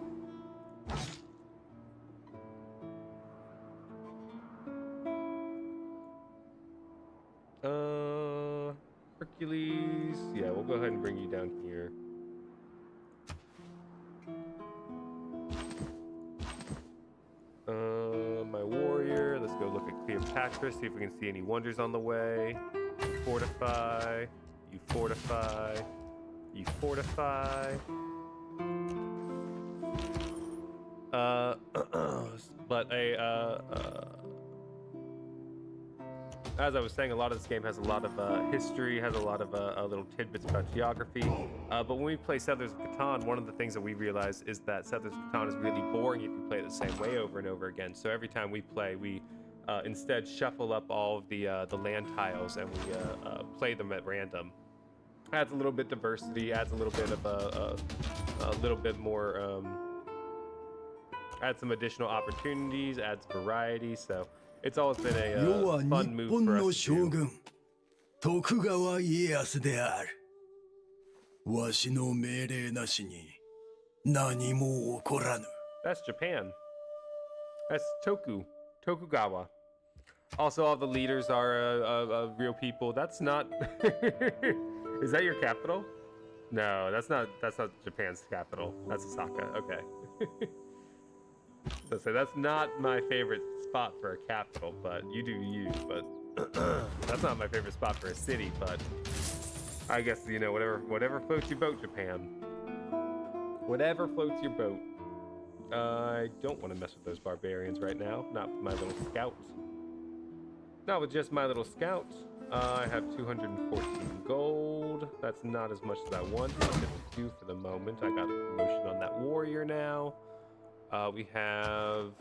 Hercules. Yeah, we'll go ahead and bring you down here. My warrior. Let's go look at Cleopatra, see if we can see any wonders on the way. Fortify. You fortify. You fortify. But as I was saying, a lot of this game has a lot of history, has a lot of little tidbits about geography. But when we play Settlers of Catan, one of the things that we realize is that Settlers of Catan is really boring if you play it the same way over and over again. So every time we play, we instead shuffle up all of the land tiles and we play them at random. Adds a little bit diversity, adds a little bit of a little bit more, adds some additional opportunities, adds variety. So it's always been a 世は fun 日 move 本 for の us 将 to do. 軍徳川家康である。わしの命令なしに何も起こらぬ。 That's Japan. That's Tokugawa. Also, all the leaders are real people. That's not. Is that your capital? No, that's not. That's not Japan's capital. That's Osaka. Okay. So that's not my favorite spot for a capital, but you do you. But that's not my favorite spot for a city. But I guess you know whatever floats your boat, Japan. Whatever floats your boat. I don't want to mess with those barbarians right now. Not with my little scouts. Not with just my little scouts. I have 214 gold. That's not as much as I want, but it'll do for the moment. I got a promotion on that warrior now. We have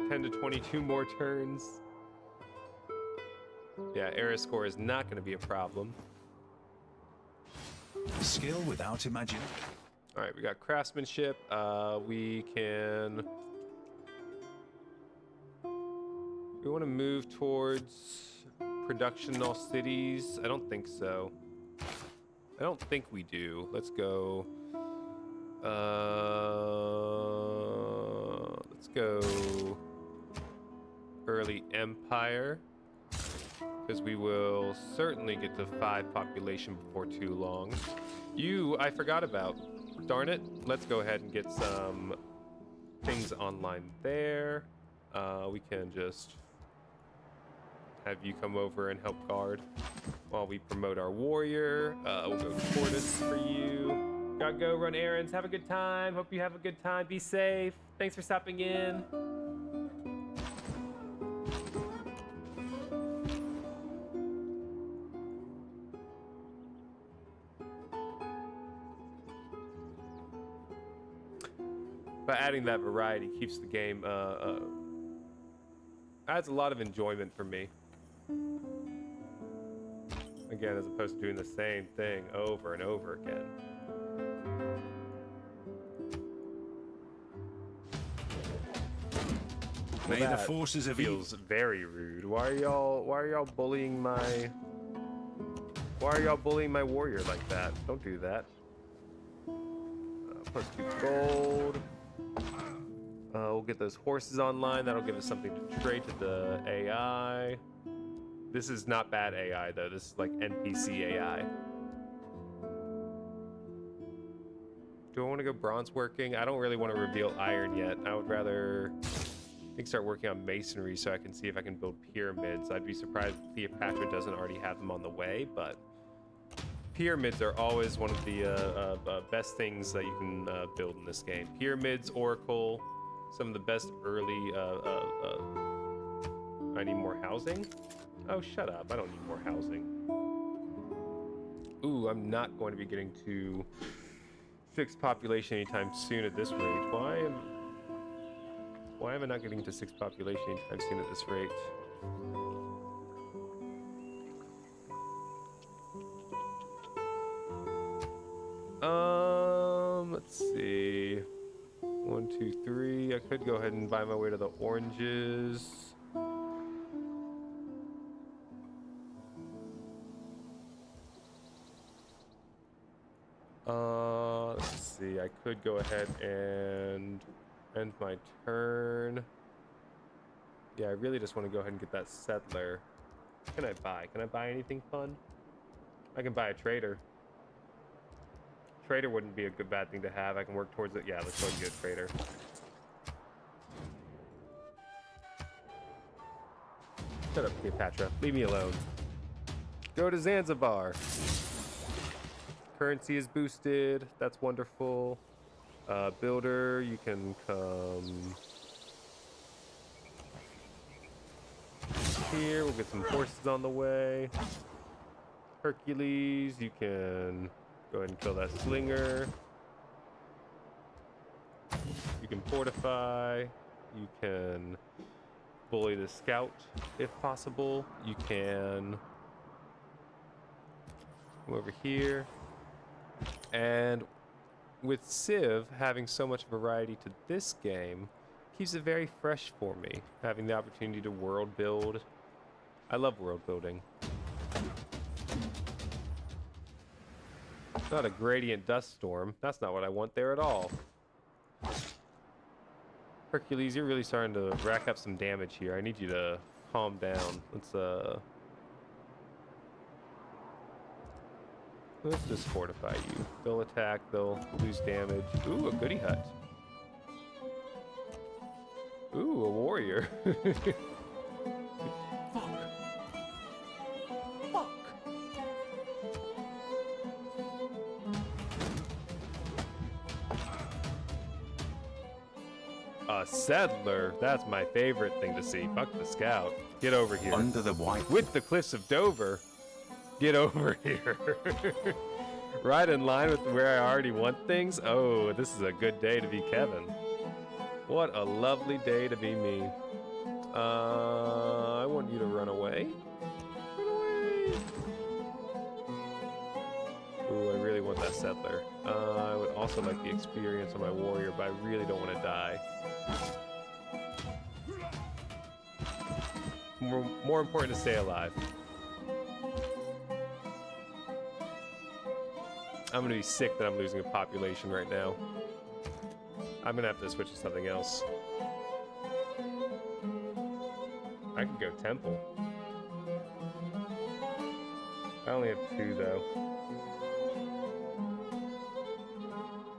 10 to 22 more turns. Yeah, era score is not going to be a problem. Skill without imagination. All right, we got craftsmanship. We want to move towards production in all cities. I don't think so. I don't think we do. Let's go. Let's go early empire, because we will certainly get to 5 population before too long. You, I forgot about. Darn it. Let's go ahead and get some things online there. We can just have you come over and help guard while we promote our warrior. We'll go tortoise for you. Gotta go run errands. Have a good time. Hope you have a good time. Be safe. Thanks for stopping in. But adding that variety keeps the game, adds a lot of enjoyment for me. Again, as opposed to doing the same thing over and over again. May the That forces of evil. feels very rude. Why are y'all bullying my warrior like that? Don't do that. Plus 2 gold. We'll get those horses online. That'll give us something to trade to the AI. This is not bad AI though. This is like NPC AI. Do I want to go bronze working? I don't really want to reveal iron yet. I would rather I think start working on masonry so I can see if I can build pyramids. I'd be surprised if Cleopatra doesn't already have them on the way, but pyramids are always one of the best things that you can build in this game. Pyramids, Oracle, some of the best early... I need more housing? Oh, shut up. I don't need more housing. Ooh, I'm not going to be getting to fixed population anytime soon at this rate. Why am I not getting to 6 population anytime soon at this rate? Let's see. 1, 2, 3. I could go ahead and buy my way to the oranges. Let's see. I could go ahead and end my turn. Yeah, I really just want to go ahead and get that settler. What can I buy? Can I buy anything fun? I can buy a trader. Trader wouldn't be a good bad thing to have. I can work towards it. Yeah, let's go and get a trader. Shut up, Cleopatra. Leave me alone. Go to Zanzibar. Currency is boosted. That's wonderful. Builder, you can come here. We'll get some horses on the way. Hercules, you can go ahead and kill that slinger. You can fortify. You can bully the scout if possible. You can come over here. And with Civ having so much variety to this game, keeps it very fresh for me. Having the opportunity to world build. I love world building. It's not a gradient dust storm. That's not what I want there at all. Hercules, you're really starting to rack up some damage here. I need you to calm down. Let's just fortify you. They'll attack, they'll lose damage. Ooh, a goody hut. Ooh, a warrior. Fuck. Fuck. A settler. That's my favorite thing to see. Fuck the scout. Get over here. Under the white. With the cliffs of Dover. Get over here. Right in line with where I already want things. Oh, this is a good day to be Kevin. What a lovely day to be me. I want you to run away. Run away. Ooh, I really want that settler. I would also like the experience of my warrior, but I really don't want to die. More important to stay alive. I'm gonna be sick that I'm losing a population right now. I'm gonna have to switch to something else. I could go temple. I only have 2 though.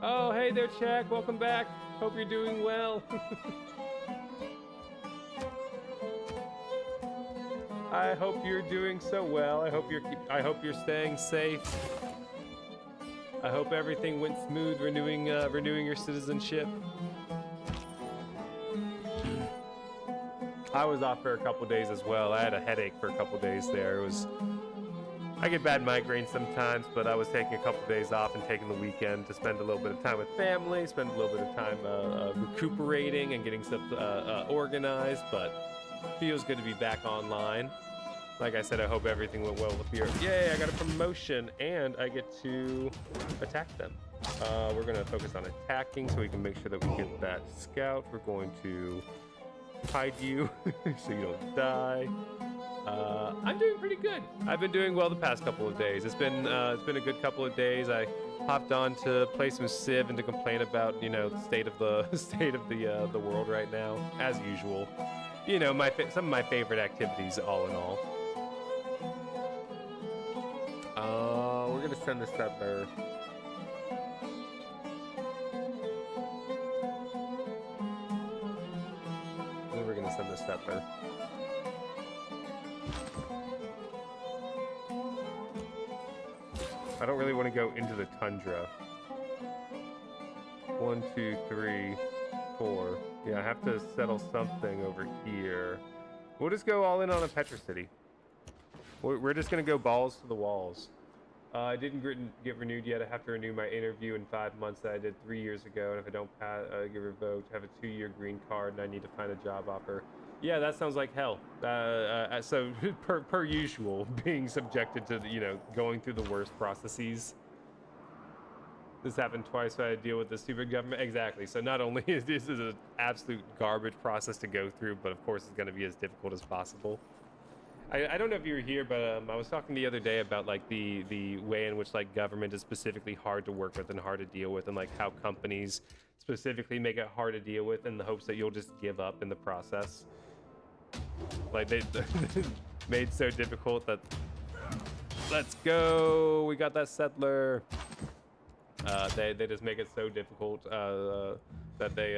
Oh, hey there, Czech. Welcome back. Hope you're doing well. I hope you're doing so well. I hope you're staying safe. I hope everything went smooth renewing your citizenship. I was off for a couple days as well. I had a headache for a couple days there. I get bad migraines sometimes, but I was taking a couple days off and taking the weekend to spend a little bit of time with family, spend a little bit of time recuperating and getting stuff organized, but feels good to be back online. Like I said, I hope everything went well with your... Yay, I got a promotion, and I get to attack them. We're going to focus on attacking so we can make sure that we get that scout. We're going to hide you so you don't die. I'm doing pretty good. I've been doing well the past couple of days. It's been a good couple of days. I hopped on to play some Civ and to complain about, you know, the state of the world right now, as usual. You know, some of my favorite activities, all in all. We're gonna send the settler. Over settler. I don't really want to go into the tundra. 1, 2, 3, 4. Yeah, I have to settle something over here. We'll just go all in on a Petra City. We're just gonna go balls to the walls. I didn't get renewed yet. I have to renew my interview in 5 months that I did 3 years ago, and if I don't get revoked, I have a 2-year green card, and I need to find a job offer. Yeah, that sounds like hell. So per usual, being subjected to going through the worst processes. This happened twice, so I had to deal with the stupid government. Exactly. So not only is this an absolute garbage process to go through, but of course it's going to be as difficult as possible. I don't know if you were here, but I was talking the other day about like the way in which like government is specifically hard to work with and hard to deal with, and like how companies specifically make it hard to deal with in the hopes that you'll just give up in the process. Like they made so difficult that let's go. We got that settler. They just make it so difficult that they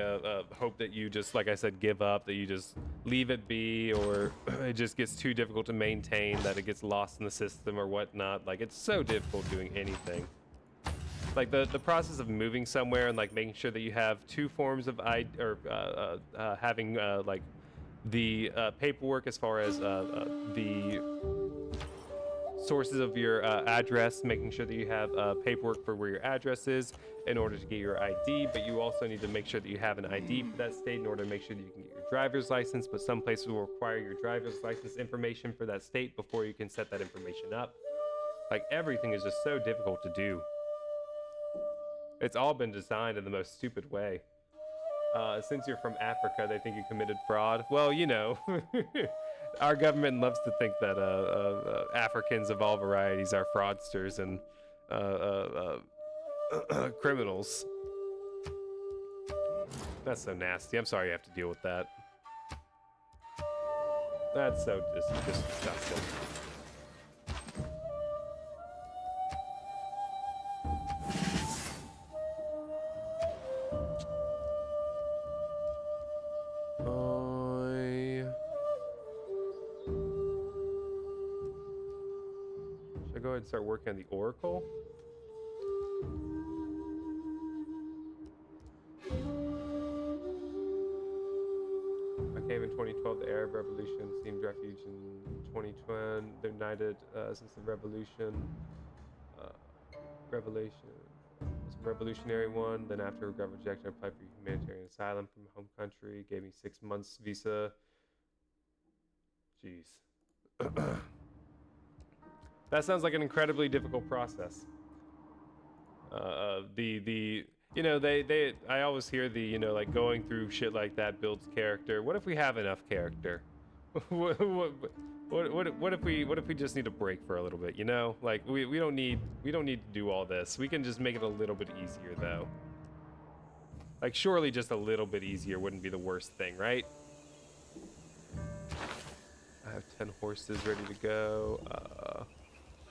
hope that you just, like I said, give up, that you just leave it be, or it just gets too difficult to maintain, that it gets lost in the system or whatnot. Like, it's so difficult doing anything. Like the process of moving somewhere and like making sure that you have 2 forms of having like the paperwork as far as the sources of your address, making sure that you have paperwork for where your address is in order to get your ID, but you also need to make sure that you have an ID for that state in order to make sure that you can get your driver's license, but some places will require your driver's license information for that state before you can set that information up. Like, everything is just so difficult to do. It's all been designed in the most stupid way. Since you're from Africa, they think you committed fraud. Well, you know, our government loves to think that Africans of all varieties are fraudsters and criminals. That's so nasty. I'm sorry you have to deal with that. That's so disgusting. Should I go ahead and start working on the Oracle? I came in 2012, the Arab Revolution, seemed refuge in 2020. They're united since the revolution. Revelation was a revolutionary one. Then after got rejected, I applied for humanitarian asylum from home country. Gave me 6 months visa. Jeez. That sounds like an incredibly difficult process. You know, I always hear the, you know, like, going through shit like that builds character. What if we have enough character? what if we just need a break for a little bit, you know? Like, we don't need to do all this. We can just make it a little bit easier, though. Like, surely just a little bit easier wouldn't be the worst thing, right? I have 10 horses ready to go.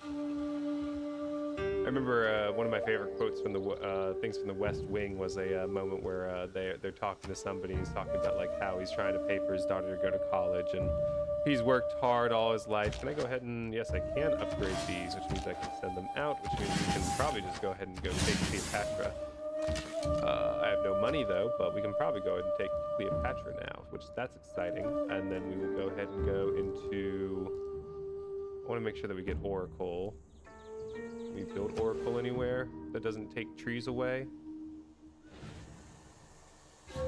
I remember one of my favorite quotes from the things from the West Wing was a moment where they're talking to somebody. He's talking about like how he's trying to pay for his daughter to go to college, and he's worked hard all his life. Can I go ahead and, yes, I can upgrade these, which means I can send them out, which means we can probably just go ahead and go take Cleopatra. I have no money though, but we can probably go ahead and take Cleopatra now, that's exciting. And then we will go ahead and go into, I want to make sure that we get Oracle. Can we build Oracle anywhere that doesn't take trees away?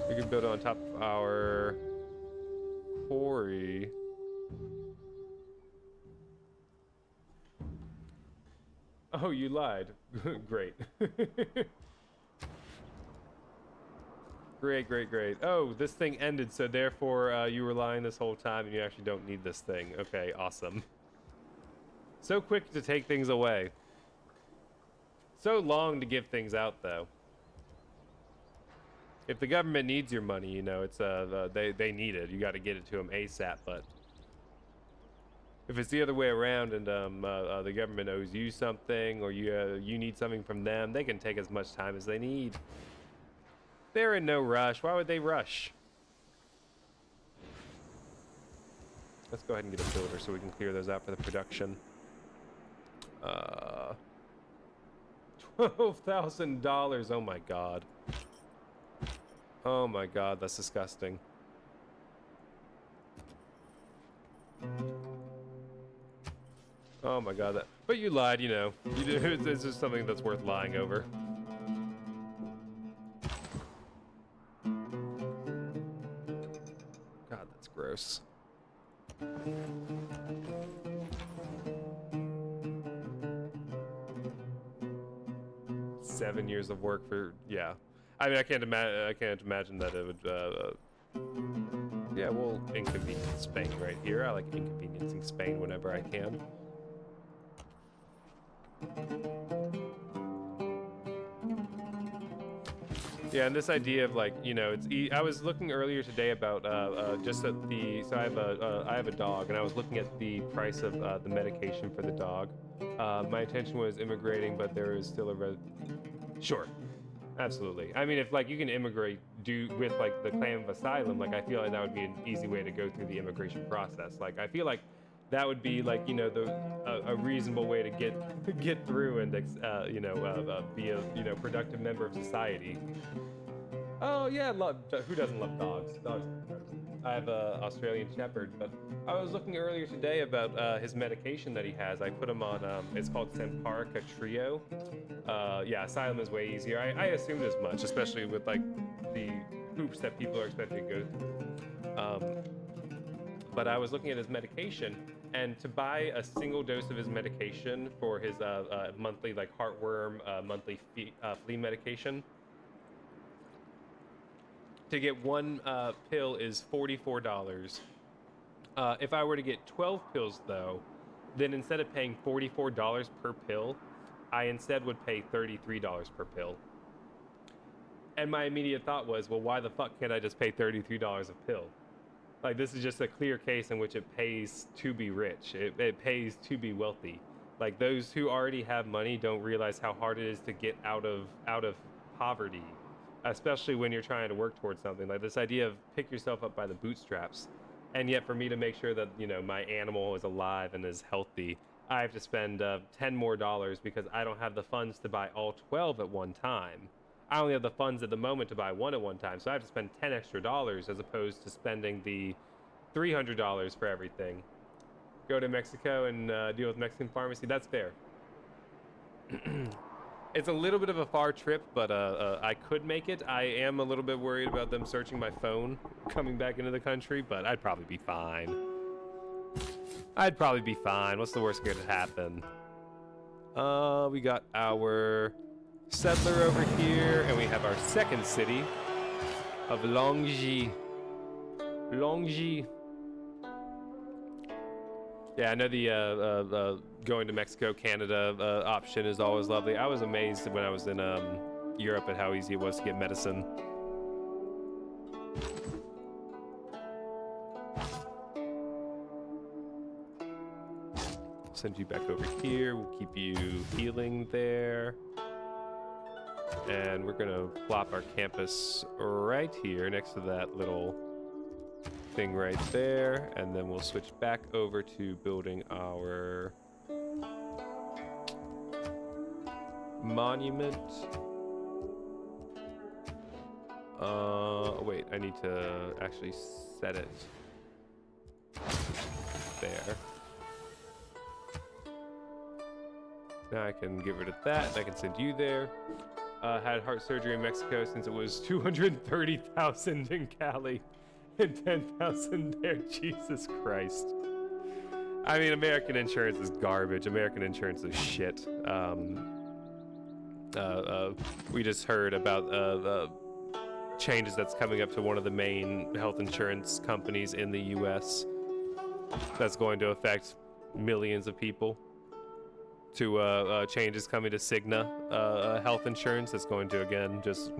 We can build it on top of our quarry. Oh, you lied. Great. Great. Oh, this thing ended, so therefore you were lying this whole time and you actually don't need this thing. Okay, awesome. So quick to take things away. So long to give things out, though. If the government needs your money, you know, it's they need it. You got to get it to them ASAP. But if it's the other way around, and the government owes you something, or you need something from them, they can take as much time as they need. They're in no rush. Why would they rush? Let's go ahead and get a builder so we can clear those out for the production. $12,000. Oh my god. Oh my god, that's disgusting. Oh my god, but you lied, you know. It's just something that's worth lying over. God, that's gross. Seven years of work for, yeah. I mean, I can't imagine that it would, yeah, we'll inconvenience Spain right here. I like inconveniencing Spain whenever I can. Yeah, and this idea of like, you know, I was looking earlier today about just at the, so I have a dog, and I was looking at the price of the medication for the dog. My intention was immigrating, but there is still sure, absolutely. I mean, if like you can immigrate with like the claim of asylum, like I feel like that would be an easy way to go through the immigration process. Like I feel like that would be like, you know, a reasonable way to get through and you know, be a, you know, productive member of society. Oh yeah, who doesn't love dogs? Dogs. I have a Australian Shepherd, but I was looking earlier today about his medication that he has. I put him on, it's called Simparica Trio. Yeah, asylum is way easier. I assumed as much, especially with like the hoops that people are expected to go through. But I was looking at his medication, and to buy a single dose of his medication for his monthly like heartworm, monthly flea medication, to get one pill is $44. If I were to get 12 pills though, then instead of paying $44 per pill, I instead would pay $33 per pill. And my immediate thought was, well, why the fuck can't I just pay $33 a pill? Like, this is just a clear case in which it pays to be rich. It pays to be wealthy. Like, those who already have money don't realize how hard it is to get out of poverty, especially when you're trying to work towards something. Like, this idea of pick yourself up by the bootstraps. And yet for me to make sure that, you know, my animal is alive and is healthy, I have to spend $10 more because I don't have the funds to buy all 12 at one time. I only have the funds at the moment to buy one at one time, so I have to spend $10 extra as opposed to spending the $300 for everything. Go to Mexico and deal with Mexican pharmacy. That's fair. It's a little bit of a far trip, but I could make it. I am a little bit worried about them searching my phone coming back into the country, but I'd probably be fine. I'd probably be fine. What's the worst that could happen? We got our settler over here, and we have our second city of Longji. Longji. Yeah, I know the going to Mexico, Canada option is always lovely. I was amazed when I was in Europe at how easy it was to get medicine. Send you back over here. We'll keep you healing there. And we're gonna plop our campus right here next to that little thing right there, and then we'll switch back over to building our monument. Wait, I need to actually set it there. Now I can get rid of that, and I can send you there. Had heart surgery in Mexico since it was $230,000 in Cali and $10,000 there. Jesus Christ. I mean, American insurance is garbage. American insurance is shit. We just heard about the changes that's coming up to one of the main health insurance companies in the U.S. that's going to affect millions of people. To changes coming to Cigna health insurance that's going to, again, just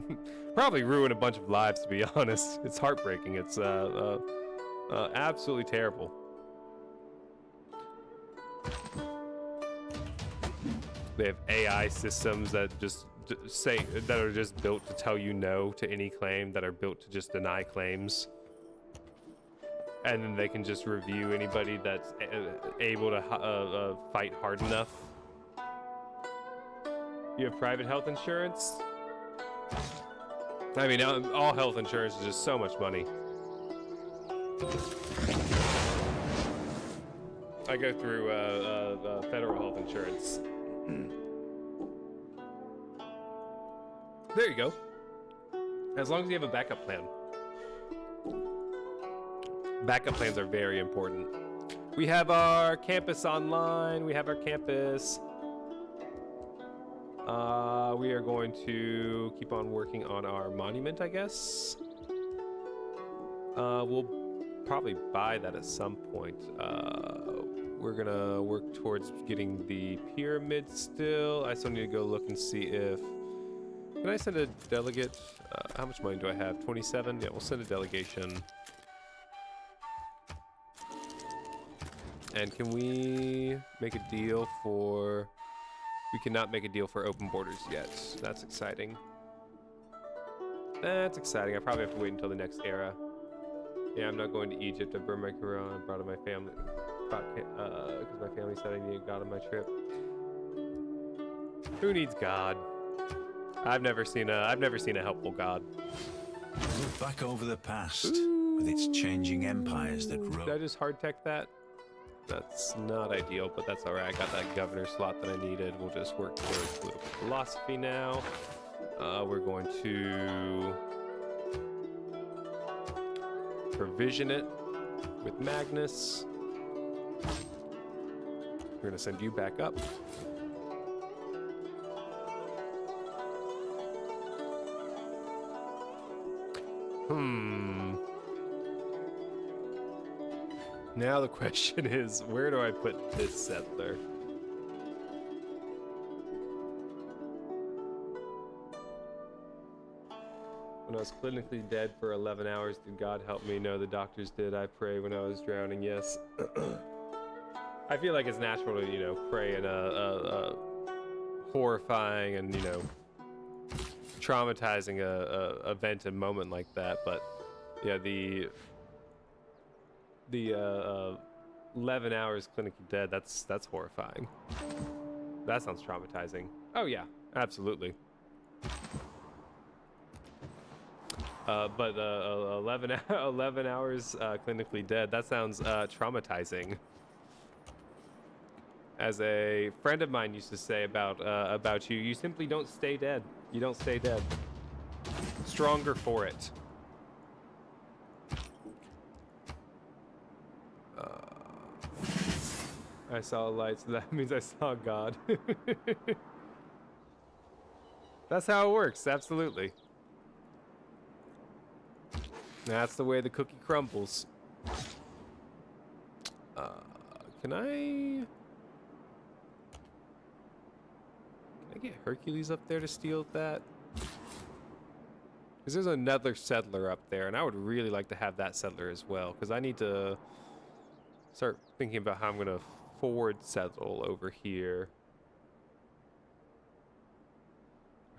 probably ruin a bunch of lives, to be honest. It's heartbreaking. It's absolutely terrible. They have AI systems that just that are just built to tell you no to any claim, that are built to just deny claims. and then they can just review anybody that's able to fight hard enough. You have private health insurance? I mean, all health insurance is just so much money. I go through federal health insurance. There you go. As long as you have a backup plan. Backup plans are very important. We have our campus online. We have our campus. We are going to keep on working on our monument, I guess. We'll probably buy that at some point. We're gonna work towards getting the pyramid still. I still need to go look and see if... Can I send a delegate? How much money do I have? 27? Yeah, we'll send a delegation. And can we make a deal for... We cannot make a deal for open borders yet. That's exciting. That's exciting. I probably have to wait until the next era. Yeah, I'm not going to Egypt. I burned my Quran. I brought in my family. Because my family said I needed God on my trip. Who needs God? I've never seen a helpful God. Look back over the past with its changing empires that Did I rose. just hard tech that? That's not ideal, but that's alright. I got that governor slot that I needed. We'll just work towards political philosophy now. We're going to provision it with Magnus. We're going to send you back up. Now the question is, where do I put this settler? When I was clinically dead for 11 hours, did God help me? No, the doctors did. I pray when I was drowning, yes. I feel like it's natural to, you know, pray in a horrifying and, you know, traumatizing event and moment like that, but yeah, the 11 hours clinically dead, that's horrifying. That sounds traumatizing. Oh yeah, absolutely. But 11 hours clinically dead, that sounds traumatizing. As a friend of mine used to say about you, you simply don't stay dead. You don't stay dead. Stronger for it. I saw a light, so that means I saw God. That's how it works, absolutely. That's the way the cookie crumbles. Can I get Hercules up there to steal that? Because there's another settler up there, and I would really like to have that settler as well, because I need to start thinking about how I'm going to forward settle over here.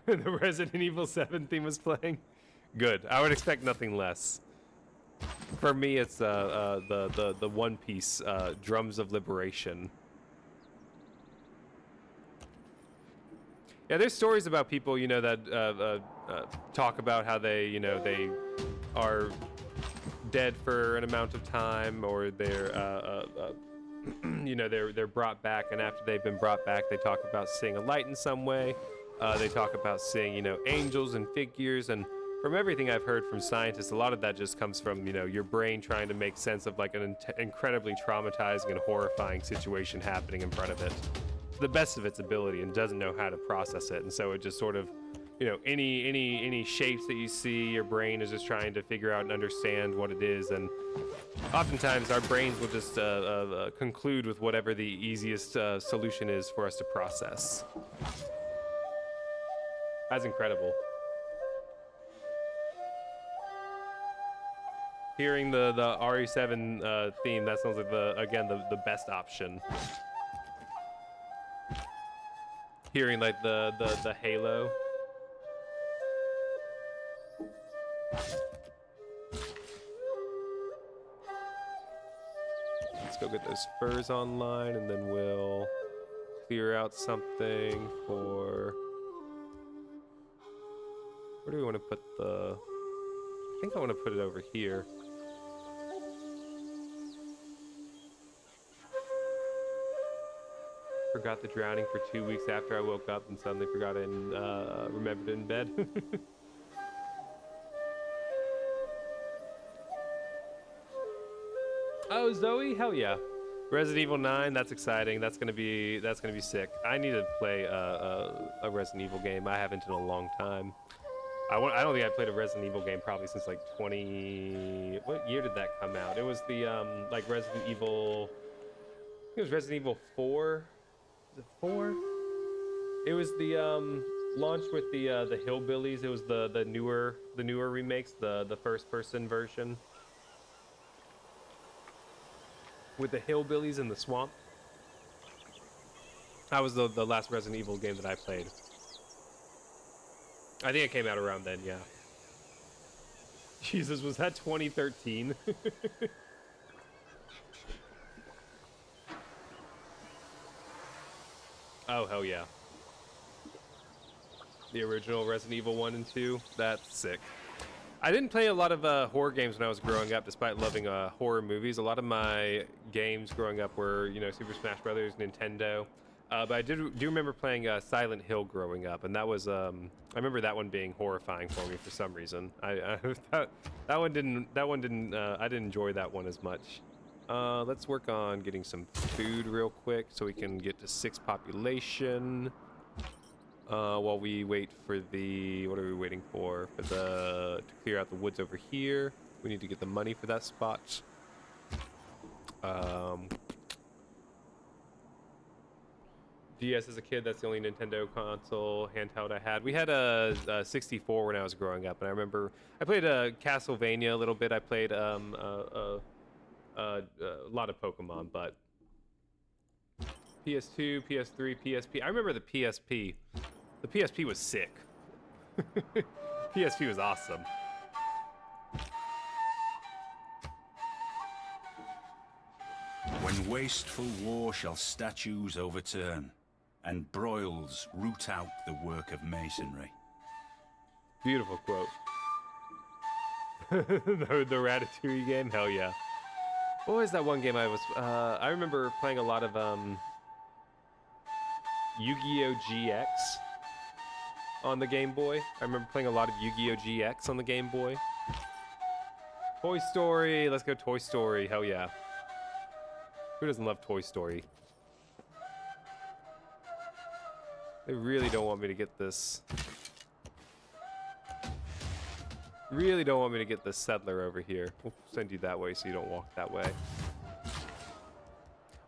The Resident Evil 7 theme was playing. Good. I would expect nothing less. For me, it's the One Piece Drums of Liberation. Yeah, there's stories about people, you know, that talk about how they, you know, they are dead for an amount of time, or they're you know, they're brought back, and after they've been brought back, they talk about seeing a light in some way. They talk about seeing, you know, angels and figures, and from everything I've heard from scientists, a lot of that just comes from, you know, your brain trying to make sense of like an incredibly traumatizing and horrifying situation happening in front of it to the best of its ability, and doesn't know how to process it, and so it just sort of, you know, any shapes that you see, your brain is just trying to figure out and understand what it is, and oftentimes our brains will just conclude with whatever the easiest solution is for us to process. That's incredible. Hearing the RE7 theme, that sounds like the best option. Hearing like the Halo. go get those furs online, and then we'll clear out something for... Where do we want to put the... I think I want to put it over here. Forgot the drowning for 2 weeks after I woke up and suddenly forgot it and remembered it in bed. Oh, Zoe, hell yeah! Resident Evil 9, that's exciting. That's gonna be sick. I need to play a Resident Evil game. I haven't in a long time. I don't think I played a Resident Evil game probably since like 20. What year did that come out? It was the like Resident Evil. I think it was Resident Evil 4. Is it 4? It was the launch with the Hillbillies. It was the newer remakes, the first person version with the Hillbillies in the swamp. That was the last Resident Evil game that I played. I think it came out around then, yeah. Jesus, was that 2013? Oh, hell yeah. The original Resident Evil 1 and 2, that's sick. I didn't play a lot of horror games when I was growing up, despite loving horror movies. A lot of my games growing up were, you know, Super Smash Brothers, Nintendo. But I do remember playing Silent Hill growing up, and that was I remember that one being horrifying for me for some reason. That one didn't I didn't enjoy that one as much. Let's work on getting some food real quick so we can get to 6 population. While we wait for the, what are we waiting for? To clear out the woods over here. We need to get the money for that spot. DS as a kid, that's the only Nintendo console handheld I had. We had a 64 when I was growing up, and I remember I played Castlevania a little bit. I played a lot of Pokemon, but PS2, PS3, PSP. I remember the PSP. The PSP was sick. PSP was awesome. When wasteful war shall statues overturn, and broils root out the work of masonry. Beautiful quote. the Ratatouille game? Hell yeah. What was that one game I was... I remember playing a lot of Yu-Gi-Oh! GX on the Game Boy. I remember playing a lot of Yu-Gi-Oh! GX on the Game Boy. Toy Story. Let's go Toy Story. Hell yeah. Who doesn't love Toy Story? They really don't want me to get this. Really don't want me to get this settler over here. We'll send you that way so you don't walk that way.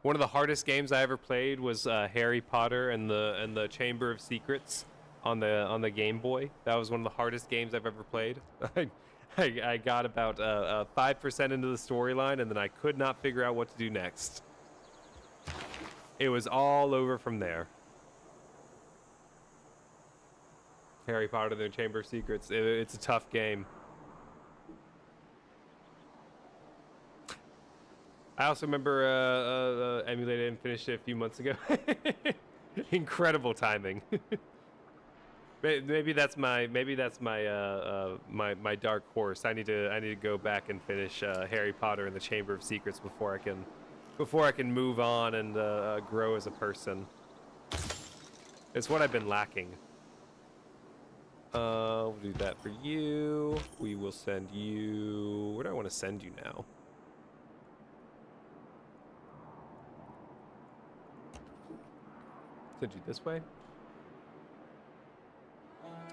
One of the hardest games I ever played was Harry Potter and the Chamber of Secrets on the Game Boy. That was one of the hardest games I've ever played. I got about 5% into the storyline, and then I could not figure out what to do next. It was all over from there. Harry Potter and the Chamber of Secrets. It's a tough game. I also remember emulated and finished it a few months ago. Incredible timing. Maybe that's my my dark horse. I need to go back and finish Harry Potter and the Chamber of Secrets before I can move on and grow as a person. It's what I've been lacking. We'll do that for you. We will send you... Where do I want to send you now? Send you this way?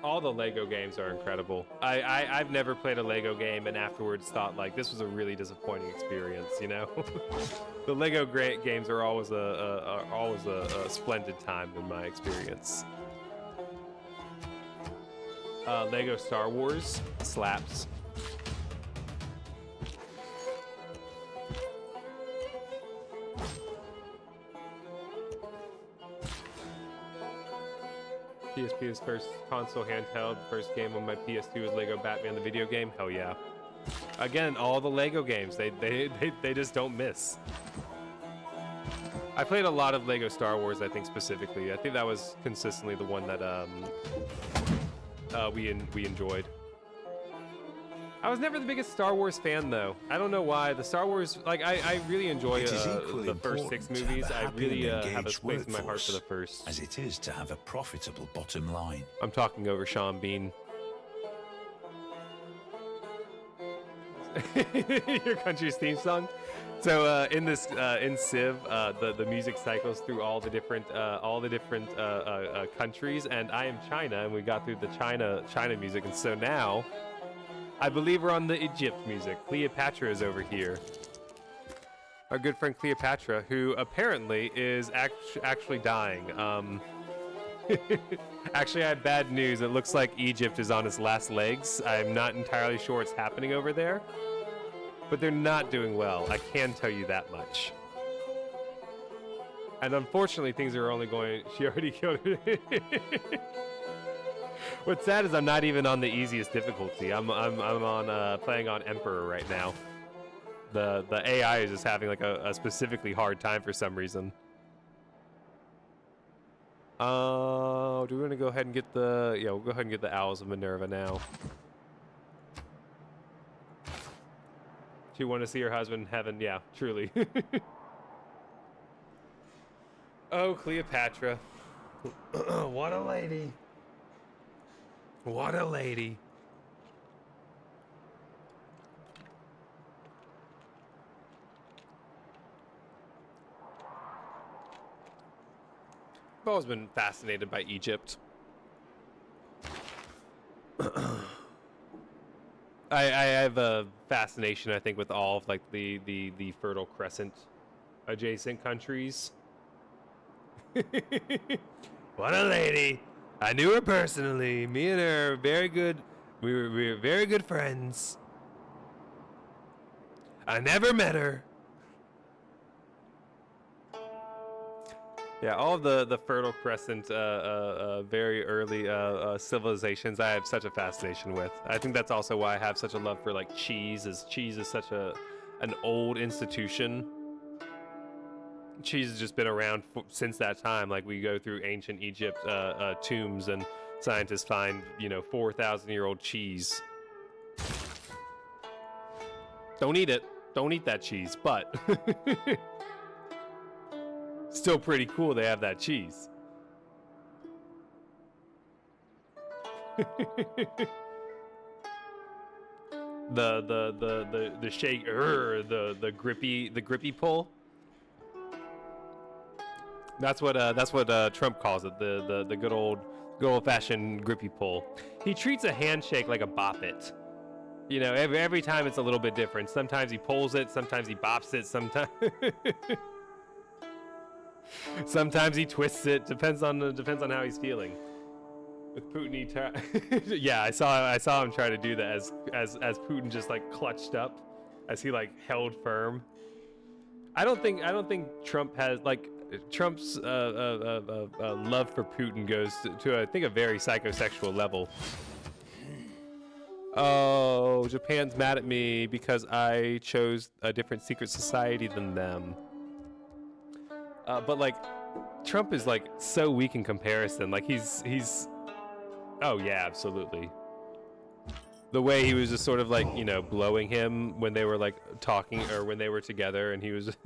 All the Lego games are incredible. I've never played a Lego game and afterwards thought, like, this was a really disappointing experience, you know? The Lego games are always a splendid time in my experience. Lego Star Wars slaps. PSP's first console handheld. First game on my PS2 was Lego Batman the video game. Hell yeah. Again, all the Lego games. They just don't miss. I played a lot of Lego Star Wars, I think specifically. I think that was consistently the one that we enjoyed. I was never the biggest Star Wars fan though. I don't know why. The Star Wars, like I really enjoy It is equally the first 6 important to have movies. a I happy really and have a engaged place in my heart for the workforce, first. as it is to have a profitable bottom line. I'm talking over Sean Bean. Your country's theme song. So in this in Civ, the music cycles through all the different countries, and I am China, and we got through the China music, and so now I believe we're on the Egypt music. Cleopatra is over here. Our good friend Cleopatra, who apparently is actually dying. Actually, I have bad news. It looks like Egypt is on its last legs. I'm not entirely sure what's happening over there, but they're not doing well. I can tell you that much. And unfortunately, things are only going. She already killed it. What's sad is I'm not even on the easiest difficulty. I'm on playing on Emperor right now. The AI is just having like a specifically hard time for some reason. Do we want to go ahead and get the... Yeah, we'll go ahead and get the Owls of Minerva now. Do you want to see your husband in heaven? Yeah, truly. Oh, Cleopatra. What a lady. What a lady. I've always been fascinated by Egypt. I have a fascination, I think, with all of like the Fertile Crescent adjacent countries. What a lady! I knew her personally. Me and her, very good. We were very good friends. I never met her. Yeah, all of the Fertile Crescent, very early civilizations, I have such a fascination with. I think that's also why I have such a love for like cheese. As cheese is such an old institution. Cheese has just been around since that time. Like we go through ancient Egypt tombs, and scientists find 4,000-year-old cheese. Don't eat it. Don't eat that cheese, but. Still pretty cool they have that cheese. the shake the grippy pull. That's what Trump calls it, the good old fashioned grippy pull. He treats a handshake like a bop it. Every time it's a little bit different. Sometimes he pulls it, sometimes he bops it, sometimes he twists it. Depends on how he's feeling. With Putin, yeah, I saw him try to do that as Putin just like clutched up, as he like held firm. I don't think Trump has like Trump's love for Putin goes to I think a very psychosexual level. Oh, Japan's mad at me because I chose a different secret society than them. But like, Trump is like so weak in comparison. Like he's. Oh yeah, absolutely. The way he was just sort of like blowing him when they were like talking or when they were together, and he was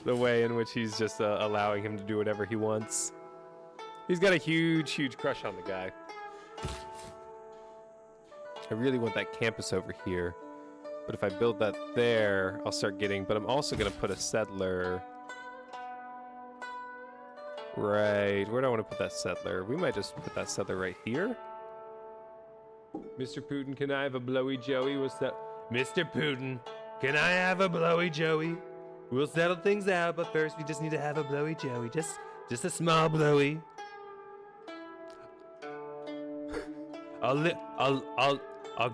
the way in which he's just allowing him to do whatever he wants. He's got a huge crush on the guy. I really want that campus over here, but if I build that there, I'll start getting. But I'm also gonna put a settler. Right, where do I want to put that settler? We might just put that settler right here. Mr. Putin, can I have a blowy Joey? What's that? Mr. Putin, can I have a blowy Joey? We'll settle things out, but first we just need to have a blowy Joey. Just a small blowy. I'll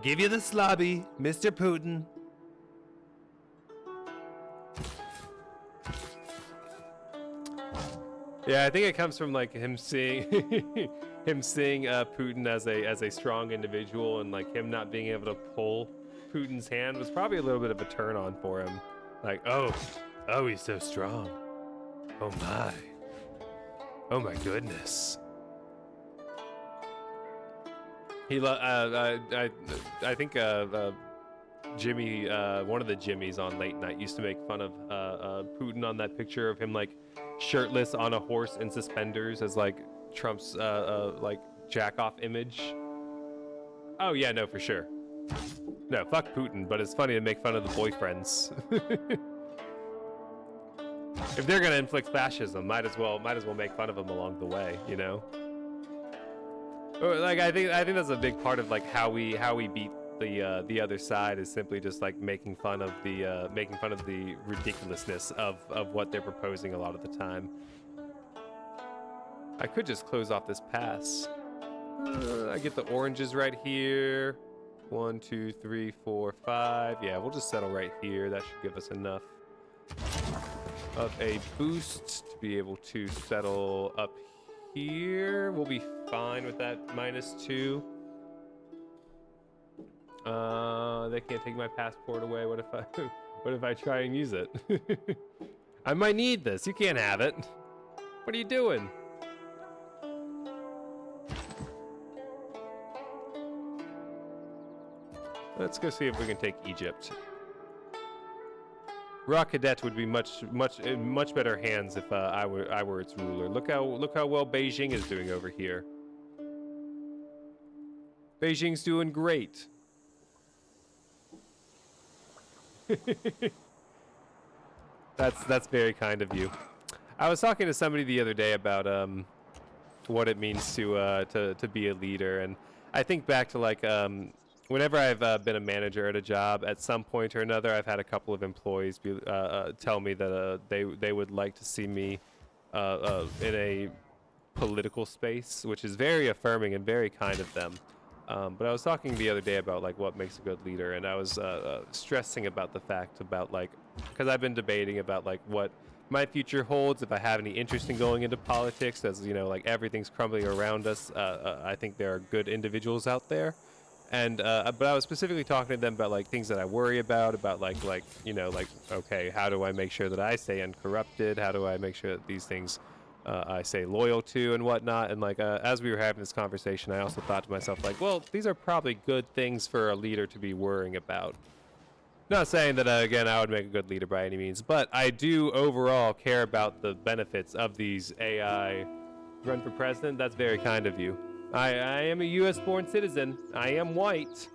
give you the slobby, Mr. Putin. Yeah, I think it comes from like him seeing Putin as a strong individual, and like him not being able to pull Putin's hand was probably a little bit of a turn on for him. Like, oh, he's so strong. Oh my. Oh my goodness. I think Jimmy, one of the Jimmys on late night used to make fun of Putin on that picture of him like shirtless on a horse in suspenders as like Trump's like jack off image. Oh yeah, no, for sure. No, fuck Putin, but it's funny to make fun of the boyfriends. If they're gonna inflict fascism, might as well make fun of them along the way, you know. Or, like I think that's a big part of like how we beat the other side is simply just like making fun of the ridiculousness of what they're proposing a lot of the time. I could just close off this pass. I get the oranges right here. 1, 2, 3, 4, 5. Yeah, we'll just settle right here. That should give us enough of a boost to be able to settle up here. We'll be fine with that -2. They can't take my passport away. What if I try and use it? I might need this. You can't have it. What are you doing? Let's go see if we can take Egypt. Rakadet would be much better hands if I were its ruler. Look how well Beijing is doing over here. Beijing's doing great. That's very kind of you. I was talking to somebody the other day about what it means to be a leader, and I think back to like whenever I've been a manager at a job, at some point or another, I've had a couple of employees tell me that they would like to see me in a political space, which is very affirming and very kind of them. But I was talking the other day about like what makes a good leader, and I was stressing about the fact about like, because I've been debating about like what my future holds if I have any interest in going into politics, as you know, like everything's crumbling around us. I think there are good individuals out there. And but I was specifically talking to them about like things that I worry about like you know, like, okay, how do I make sure that I stay uncorrupted? How do I make sure that these things I stay loyal to and whatnot? And like as we were having this conversation, I also thought to myself like, well, these are probably good things for a leader to be worrying about. Not saying that again I would make a good leader by any means, but I do overall care about the benefits of these AI. Run for president? That's very kind of you. I am a U.S.-born citizen. I am white.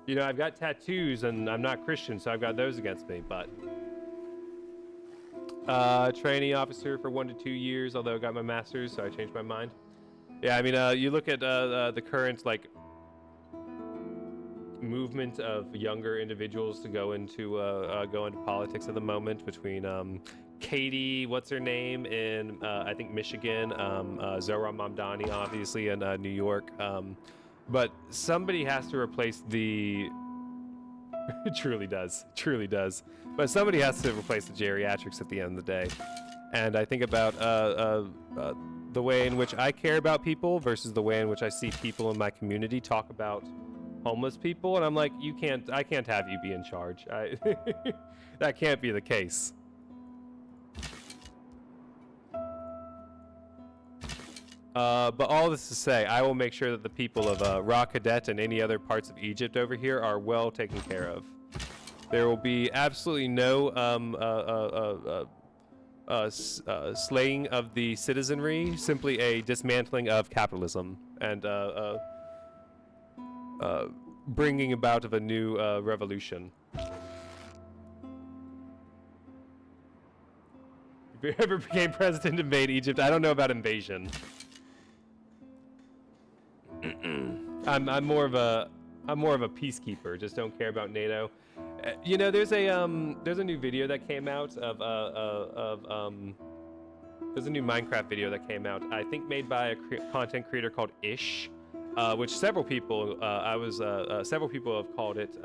You know, I've got tattoos, and I'm not Christian, so I've got those against me, but... trainee officer for 1 to 2 years, although I got my master's, so I changed my mind. Yeah, I mean, you look at the current, like, movement of younger individuals to go into politics at the moment between... Katie, what's her name, in I think Michigan, Zohra Mamdani, obviously, in New York. But somebody has to replace the... It truly does. But somebody has to replace the geriatrics at the end of the day. And I think about the way in which I care about people versus the way in which I see people in my community talk about homeless people. And I'm like, I can't have you be in charge. That can't be the case. But all this to say, I will make sure that the people of Rakadet and any other parts of Egypt over here are well taken care of. There will be absolutely no slaying of the citizenry, simply a dismantling of capitalism and bringing about of a new revolution. If you ever became president, invade Egypt. I don't know about invasion. I'm more of a peacekeeper. Just don't care about NATO. You know, there's a new video that came out there's a new Minecraft video that came out. I think made by a content creator called Ish, which several people several people have called it.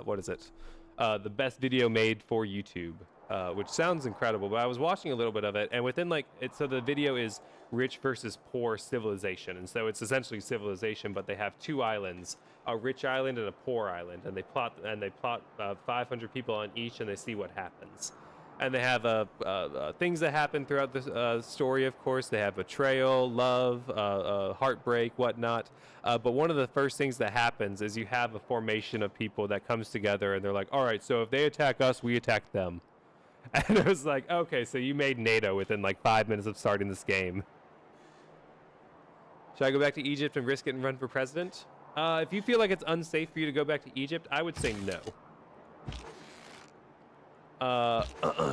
What is it? The best video made for YouTube. which sounds incredible. But I was watching a little bit of it, and within like it, so the video is rich versus poor civilization, and so it's essentially civilization, but they have two islands, a rich island and a poor island, and they plot 500 people on each, and they see what happens. And they have things that happen throughout the story, of course. They have betrayal, love, heartbreak, whatnot. But one of the first things that happens is you have a formation of people that comes together, and they're like, all right, so if they attack us, we attack them. And it was like, okay, so you made NATO within like 5 minutes of starting this game. Should I go back to Egypt and risk it and run for president? If you feel like it's unsafe for you to go back to Egypt, I would say no.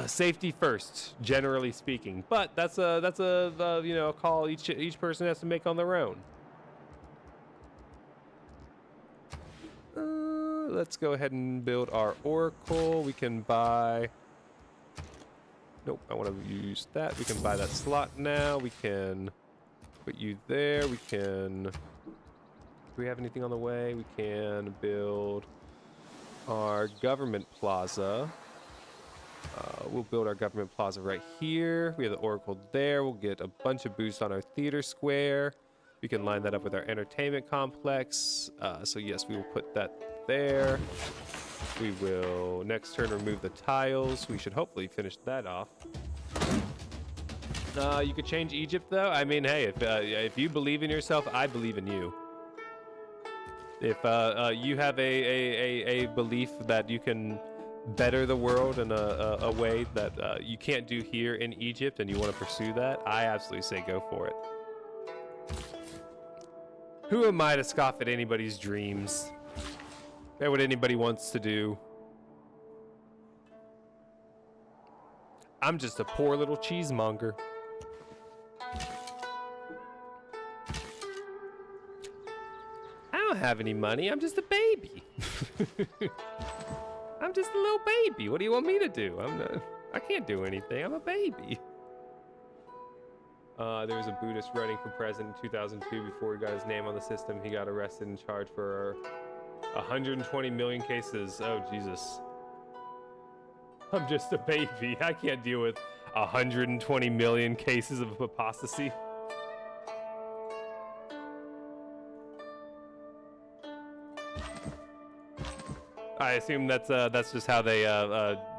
Safety first, generally speaking, but that's a you know, a call each person has to make on their own. Let's go ahead and build our oracle. We can buy. Nope, I want to use that. We can buy that slot now. We can put you there. We can. Do we have anything on the way? We can build our government plaza. We'll build our government plaza right here. We have the oracle there. We'll get a bunch of boosts on our theater square. We can line that up with our entertainment complex. So yes, we will put that there. We will next turn remove the tiles. We should hopefully finish that off. You could change Egypt though. I mean, hey, if you believe in yourself, I believe in you. If you have a belief that you can better the world in a way that you can't do here in Egypt, and you want to pursue that, I absolutely say go for it. Who am I to scoff at anybody's dreams? That's what anybody wants to do. I'm just a poor little cheesemonger. I don't have any money. I'm just a baby. I'm just a little baby. What do you want me to do? I can't do anything. I'm a baby. There was a Buddhist running for president in 2002 before he got his name on the system. He got arrested and charged for 120 million cases. Oh, Jesus. I'm just a baby. I can't deal with 120 million cases of apostasy. I assume that's just how they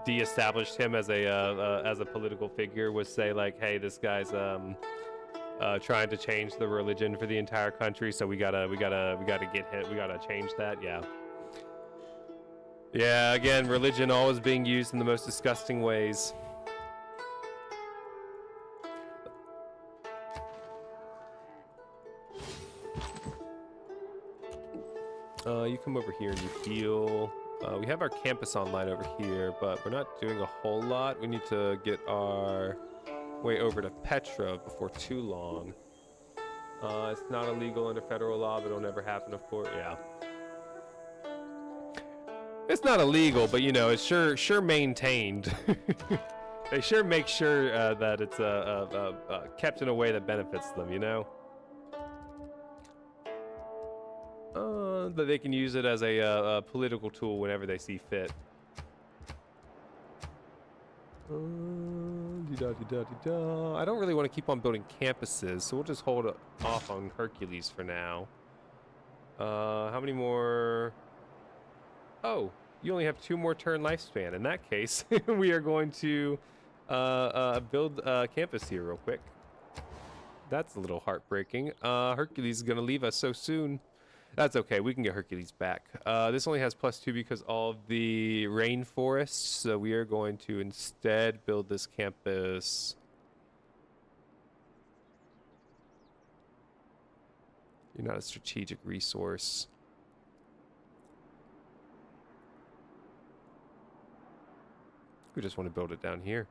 de-established him as a political figure. Was say like, hey, this guy's trying to change the religion for the entire country, so we gotta get hit. We gotta change that. Yeah. Yeah. Again, religion always being used in the most disgusting ways. You come over here and you heal. We have our campus online over here, but we're not doing a whole lot. We need to get our way over to Petra before too long. It's not illegal under federal law, but it'll never happen, of course. Yeah. It's not illegal, but you know, it's sure maintained. They sure make sure that it's kept in a way that benefits them, you know? That they can use it as a political tool whenever they see fit. I don't really want to keep on building campuses, so we'll just hold off on Hercules for now. How many more? Oh, you only have 2 more turn lifespan. In that case, we are going to build a campus here real quick. That's a little heartbreaking. Hercules is going to leave us so soon. That's okay. We can get Hercules back. This only has +2 because all of the rainforests. So we are going to instead build this campus. You're not a strategic resource. We just want to build it down here.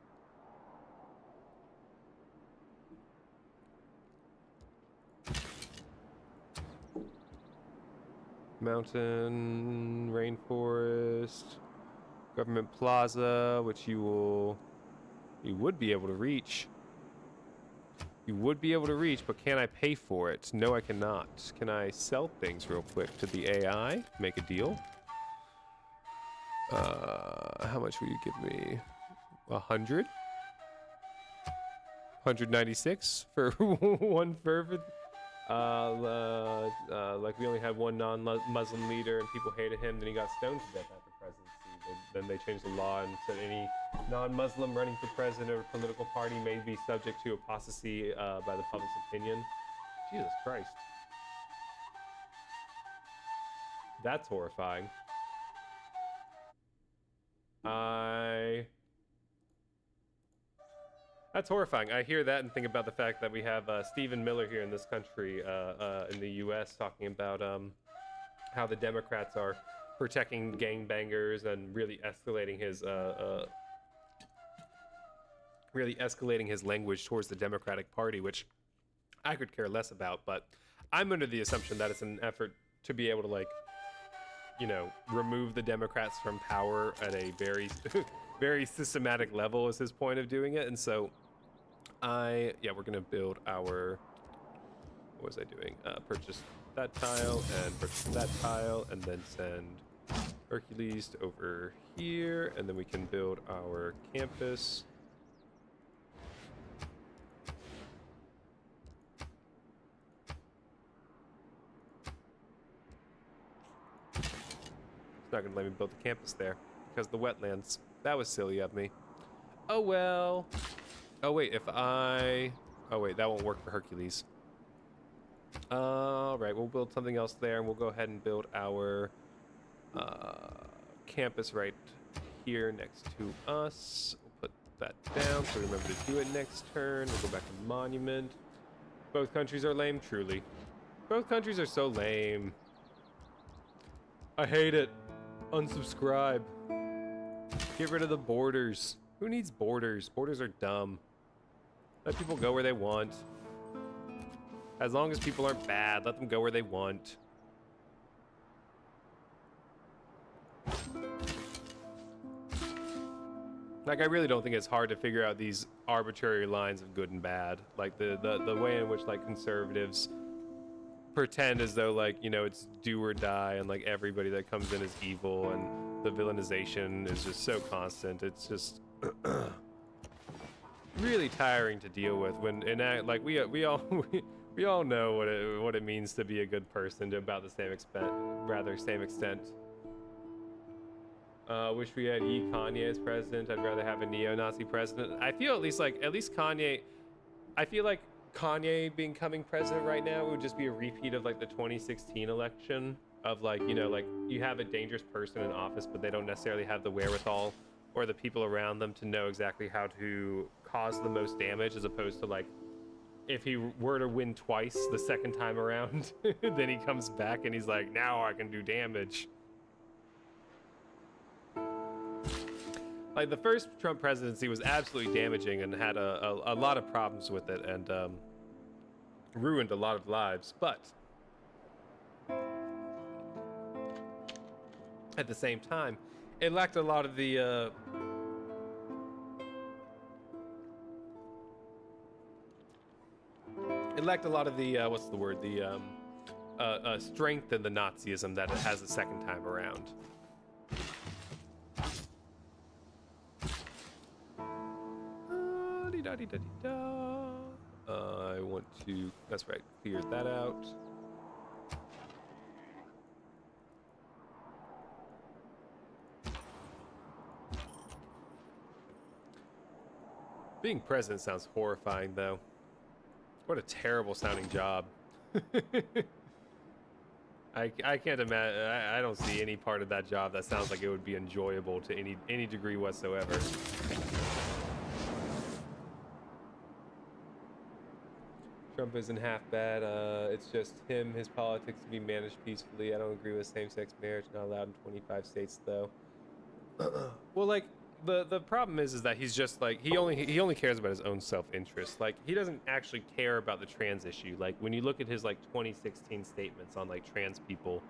Mountain, rainforest, government plaza, which you would be able to reach. You would be able to reach, but can I pay for it? No, I cannot. Can I sell things real quick to the AI? Make a deal. How much will you give me? 100? 196 for one fervent. Like we only had one non-Muslim leader and people hated him. Then he got stoned to death after presidency. Then they changed the law and said any non-Muslim running for president or political party may be subject to apostasy by the public's opinion. Jesus Christ. That's horrifying. That's horrifying. I hear that and think about the fact that we have Stephen Miller here in this country, in the U.S., talking about how the Democrats are protecting gangbangers and really escalating his language towards the Democratic Party, which I could care less about. But I'm under the assumption that it's an effort to be able to, like, you know, remove the Democrats from power at a very, very systematic level is his point of doing it. And so we're gonna build our, what was I doing? Purchase that tile and purchase that tile, and then send Hercules to over here, and then we can build our campus. It's not gonna let me build the campus there because the wetlands. That was silly of me. Oh well. Oh wait, oh wait, that won't work for Hercules. All right, we'll build something else there, and we'll go ahead and build our campus right here next to us. We'll put that down so remember to do it next turn. We'll go back to monument. Both countries are lame, truly. Both countries are so lame. I hate it. Unsubscribe. Get rid of the borders. Who needs borders? Borders are dumb. Let people go where they want. As long as people aren't bad, let them go where they want. Like, I really don't think it's hard to figure out these arbitrary lines of good and bad. Like, the way in which, like, conservatives pretend as though, like, you know, it's do or die, and, like, everybody that comes in is evil, and the villainization is just so constant. It's just really tiring to deal with when, and like, we all we all know what it means to be a good person to about the same extent. Wish we had Kanye as president. I'd rather have a neo-Nazi president. I feel at least Kanye. I feel like Kanye becoming president right now would just be a repeat of, like, the 2016 election of, like, you know, like, you have a dangerous person in office, but they don't necessarily have the wherewithal or the people around them to know exactly how to cause the most damage, as opposed to, like, if he were to win twice the second time around, then he comes back and he's like, now I can do damage. Like, the first Trump presidency was absolutely damaging and had a lot of problems with it, and ruined a lot of lives, but at the same time, it lacked a lot of the what's the word, the strength in the Nazism that it has the second time around. I want to, that's right, clear that out. Being president sounds horrifying, though. What a terrible sounding job. I can't imagine, I don't see any part of that job that sounds like it would be enjoyable to any degree whatsoever. Trump isn't half bad. It's just him, his politics to be managed peacefully. I don't agree with same-sex marriage, not allowed in 25 states, though. Well, like, the problem is that he's just, like, he only cares about his own self-interest. Like, he doesn't actually care about the trans issue. Like, when you look at his, like, 2016 statements on, like, trans people,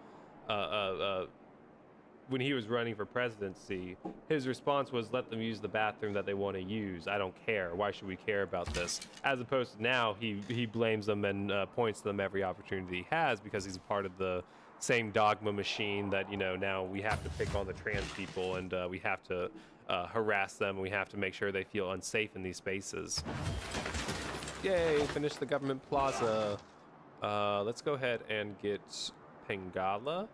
when he was running for presidency, his response was, let them use the bathroom that they want to use. I don't care. Why should we care about this? As opposed to now, he blames them and points to them every opportunity he has because he's a part of the same dogma machine that, you know, now we have to pick on the trans people and we have to harass them. We have to make sure they feel unsafe in these spaces. Yay, finish the government plaza. Let's go ahead and get Pengala.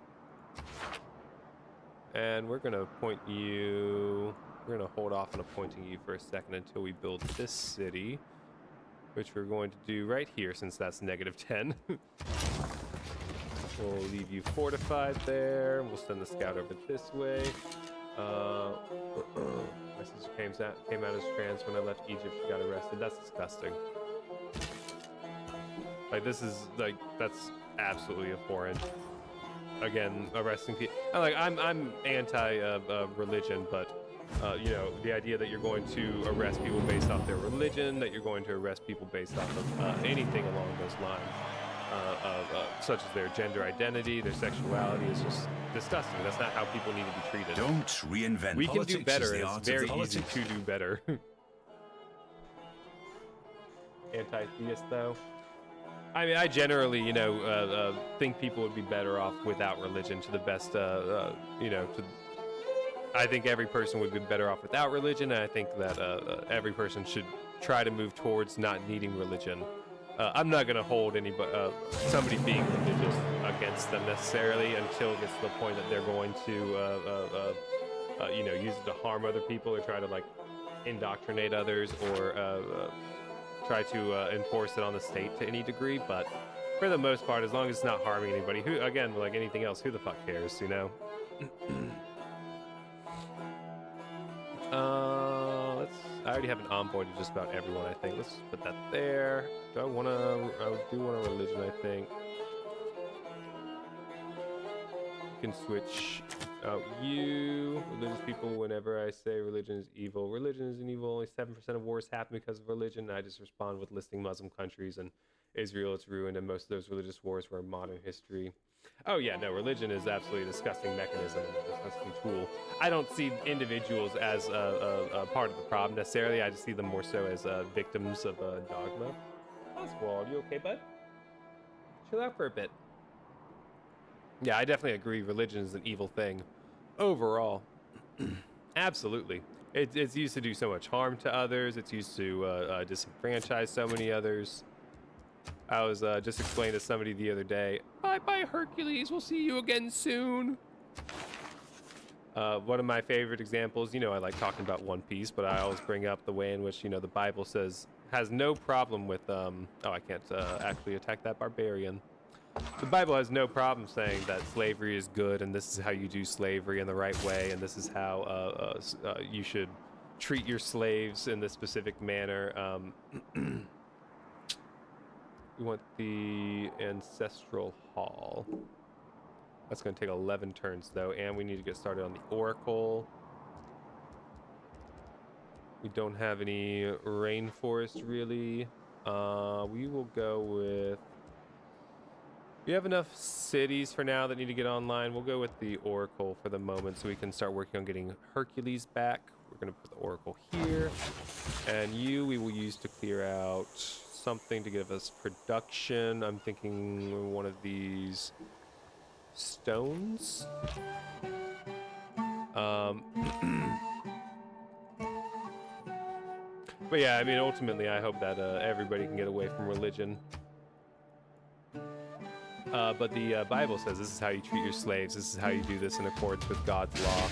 And we're going to appoint you... We're going to hold off on appointing you for a second until we build this city, which we're going to do right here since that's -10. We'll leave you fortified there. We'll send the scout over this way. My sister came out as trans when I left Egypt. She got arrested. That's disgusting. Like, this is, like, that's absolutely abhorrent. Again, arresting people. I'm anti religion, but you know, the idea that you're going to arrest people based off their religion, that you're going to arrest people based off of anything along those lines, such as their gender identity, their sexuality, is just disgusting. That's not how people need to be treated. Don't reinvent We can politics. do better. Is the It's art of very the easy politics. to do better. Anti-theist, though. I mean, I generally, you know, think people would be better off without religion to the best, you know, I think every person would be better off without religion, and I think that every person should try to move towards not needing religion. I'm not going to hold somebody being religious against them necessarily until it gets to the point that they're going to, you know, use it to harm other people or try to, like, indoctrinate others or try to enforce it on the state to any degree. But for the most part, as long as it's not harming anybody, who, again, like anything else, who the fuck cares, you know? I already have an envoy to just about everyone, I think. Let's put that there. I do want a religion, I think. You can switch out you. Religious people, whenever I say religion is evil. Religion isn't evil. Only 7% of wars happen because of religion. I just respond with listing Muslim countries and Israel, it's ruined, and most of those religious wars were in modern history. Oh yeah, no, religion is absolutely a disgusting mechanism and a disgusting tool. I don't see individuals as a part of the problem necessarily. I just see them more so as victims of dogma. Oswald, you okay, bud? Chill out for a bit. Yeah, I definitely agree. Religion is an evil thing overall. Absolutely. It's used to do so much harm to others. It's used to disenfranchise so many others. I was just explaining to somebody the other day, bye Hercules, we'll see you again soon. One of my favorite examples, you know, I like talking about One Piece, but I always bring up the way in which, you know, the Bible has no problem with, oh, I can't actually attack that barbarian. The Bible has no problem saying that slavery is good and this is how you do slavery in the right way and this is how you should treat your slaves in this specific manner. We want the Ancestral Hall. That's going to take 11 turns, though, and we need to get started on the Oracle. We don't have any rainforest, really. We will go with... We have enough cities for now that need to get online. We'll go with the Oracle for the moment so we can start working on getting Hercules back. We're going to put the Oracle here. And we will use to clear out something to give us production. I'm thinking one of these stones. But yeah, I mean, ultimately, I hope that everybody can get away from religion. But the Bible says this is how you treat your slaves. This is how you do this in accordance with God's law.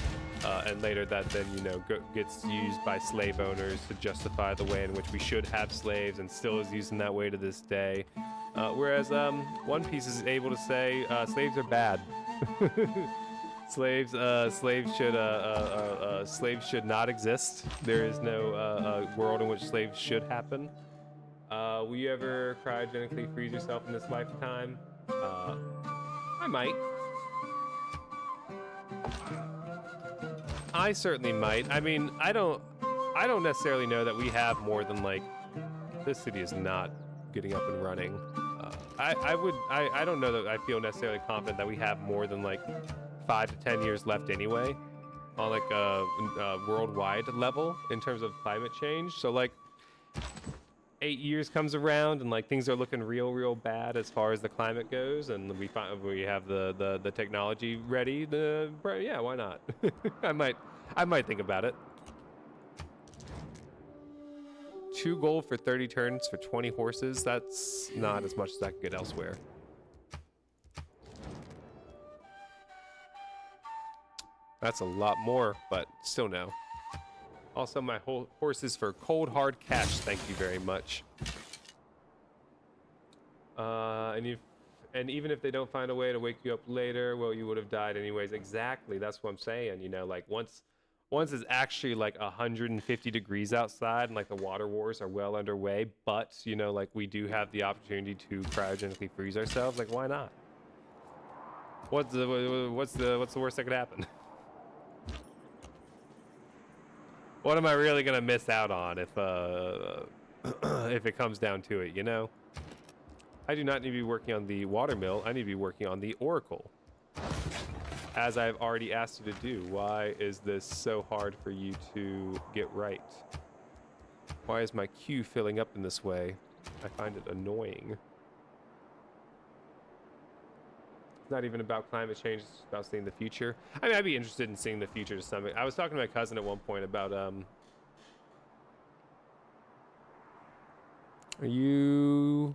And later that then, you know, gets used by slave owners to justify the way in which we should have slaves and still is used in that way to this day. Whereas One Piece is able to say slaves are bad. Slaves should not exist. There is no world in which slaves should happen. Will you ever cryogenically freeze yourself in this lifetime? I might. I certainly might. I mean, I don't necessarily know that we have more than, like, this city is not getting up and running. I don't know that I feel necessarily confident that we have more than, like, 5 to 10 years left anyway on, like, a worldwide level in terms of climate change. So, like, 8 years comes around and, like, things are looking real bad as far as the climate goes, and we have the technology ready. Yeah, why not? I might think about it. 2 gold for 30 turns for 20 horses. That's not as much as I could get elsewhere. That's a lot more, but still no. Also, my whole horses for cold hard cash. Thank you very much. And even if they don't find a way to wake you up later, well, you would have died anyways. Exactly. That's what I'm saying. You know, like once it's actually like 150 degrees outside and like the water wars are well underway, but you know, like we do have the opportunity to cryogenically freeze ourselves. Like, why not? What's the worst that could happen? What am I really gonna miss out on if it comes down to it, you know? I do not need to be working on the water mill. I need to be working on the oracle, as I've already asked you to do. Why is this so hard for you to get right? Why is my queue filling up in this way? I find it annoying. It's not even about climate change, it's about seeing the future. I mean, I'd be interested in seeing the future to some. I was talking to my cousin at one point about are you...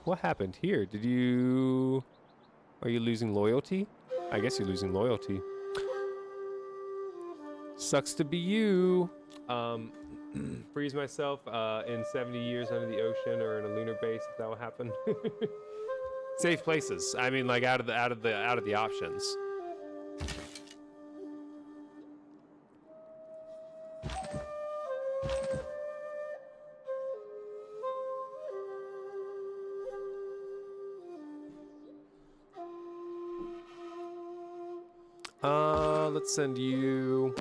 What happened here? Are you losing loyalty? I guess you're losing loyalty. Sucks to be you. Freeze myself in 70 years under the ocean or in a lunar base, if that will happen. Safe places. I mean, like out of the options. Let's send you.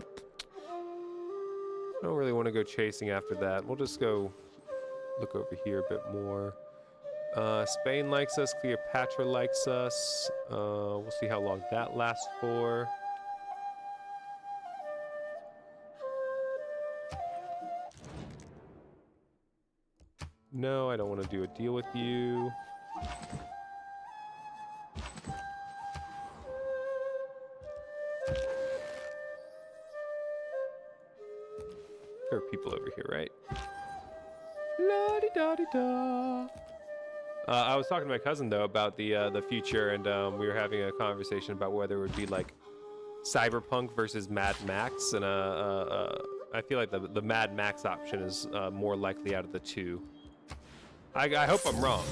I don't really want to go chasing after that. We'll just go look over here a bit more. Spain likes us. Cleopatra likes us. We'll see how long that lasts for. No, I don't want to do a deal with you. There are people over here, right? La-di-da-di-da. I was talking to my cousin though about the future, and we were having a conversation about whether it would be like Cyberpunk versus Mad Max, and I feel like the Mad Max option is more likely out of the two. I hope I'm wrong.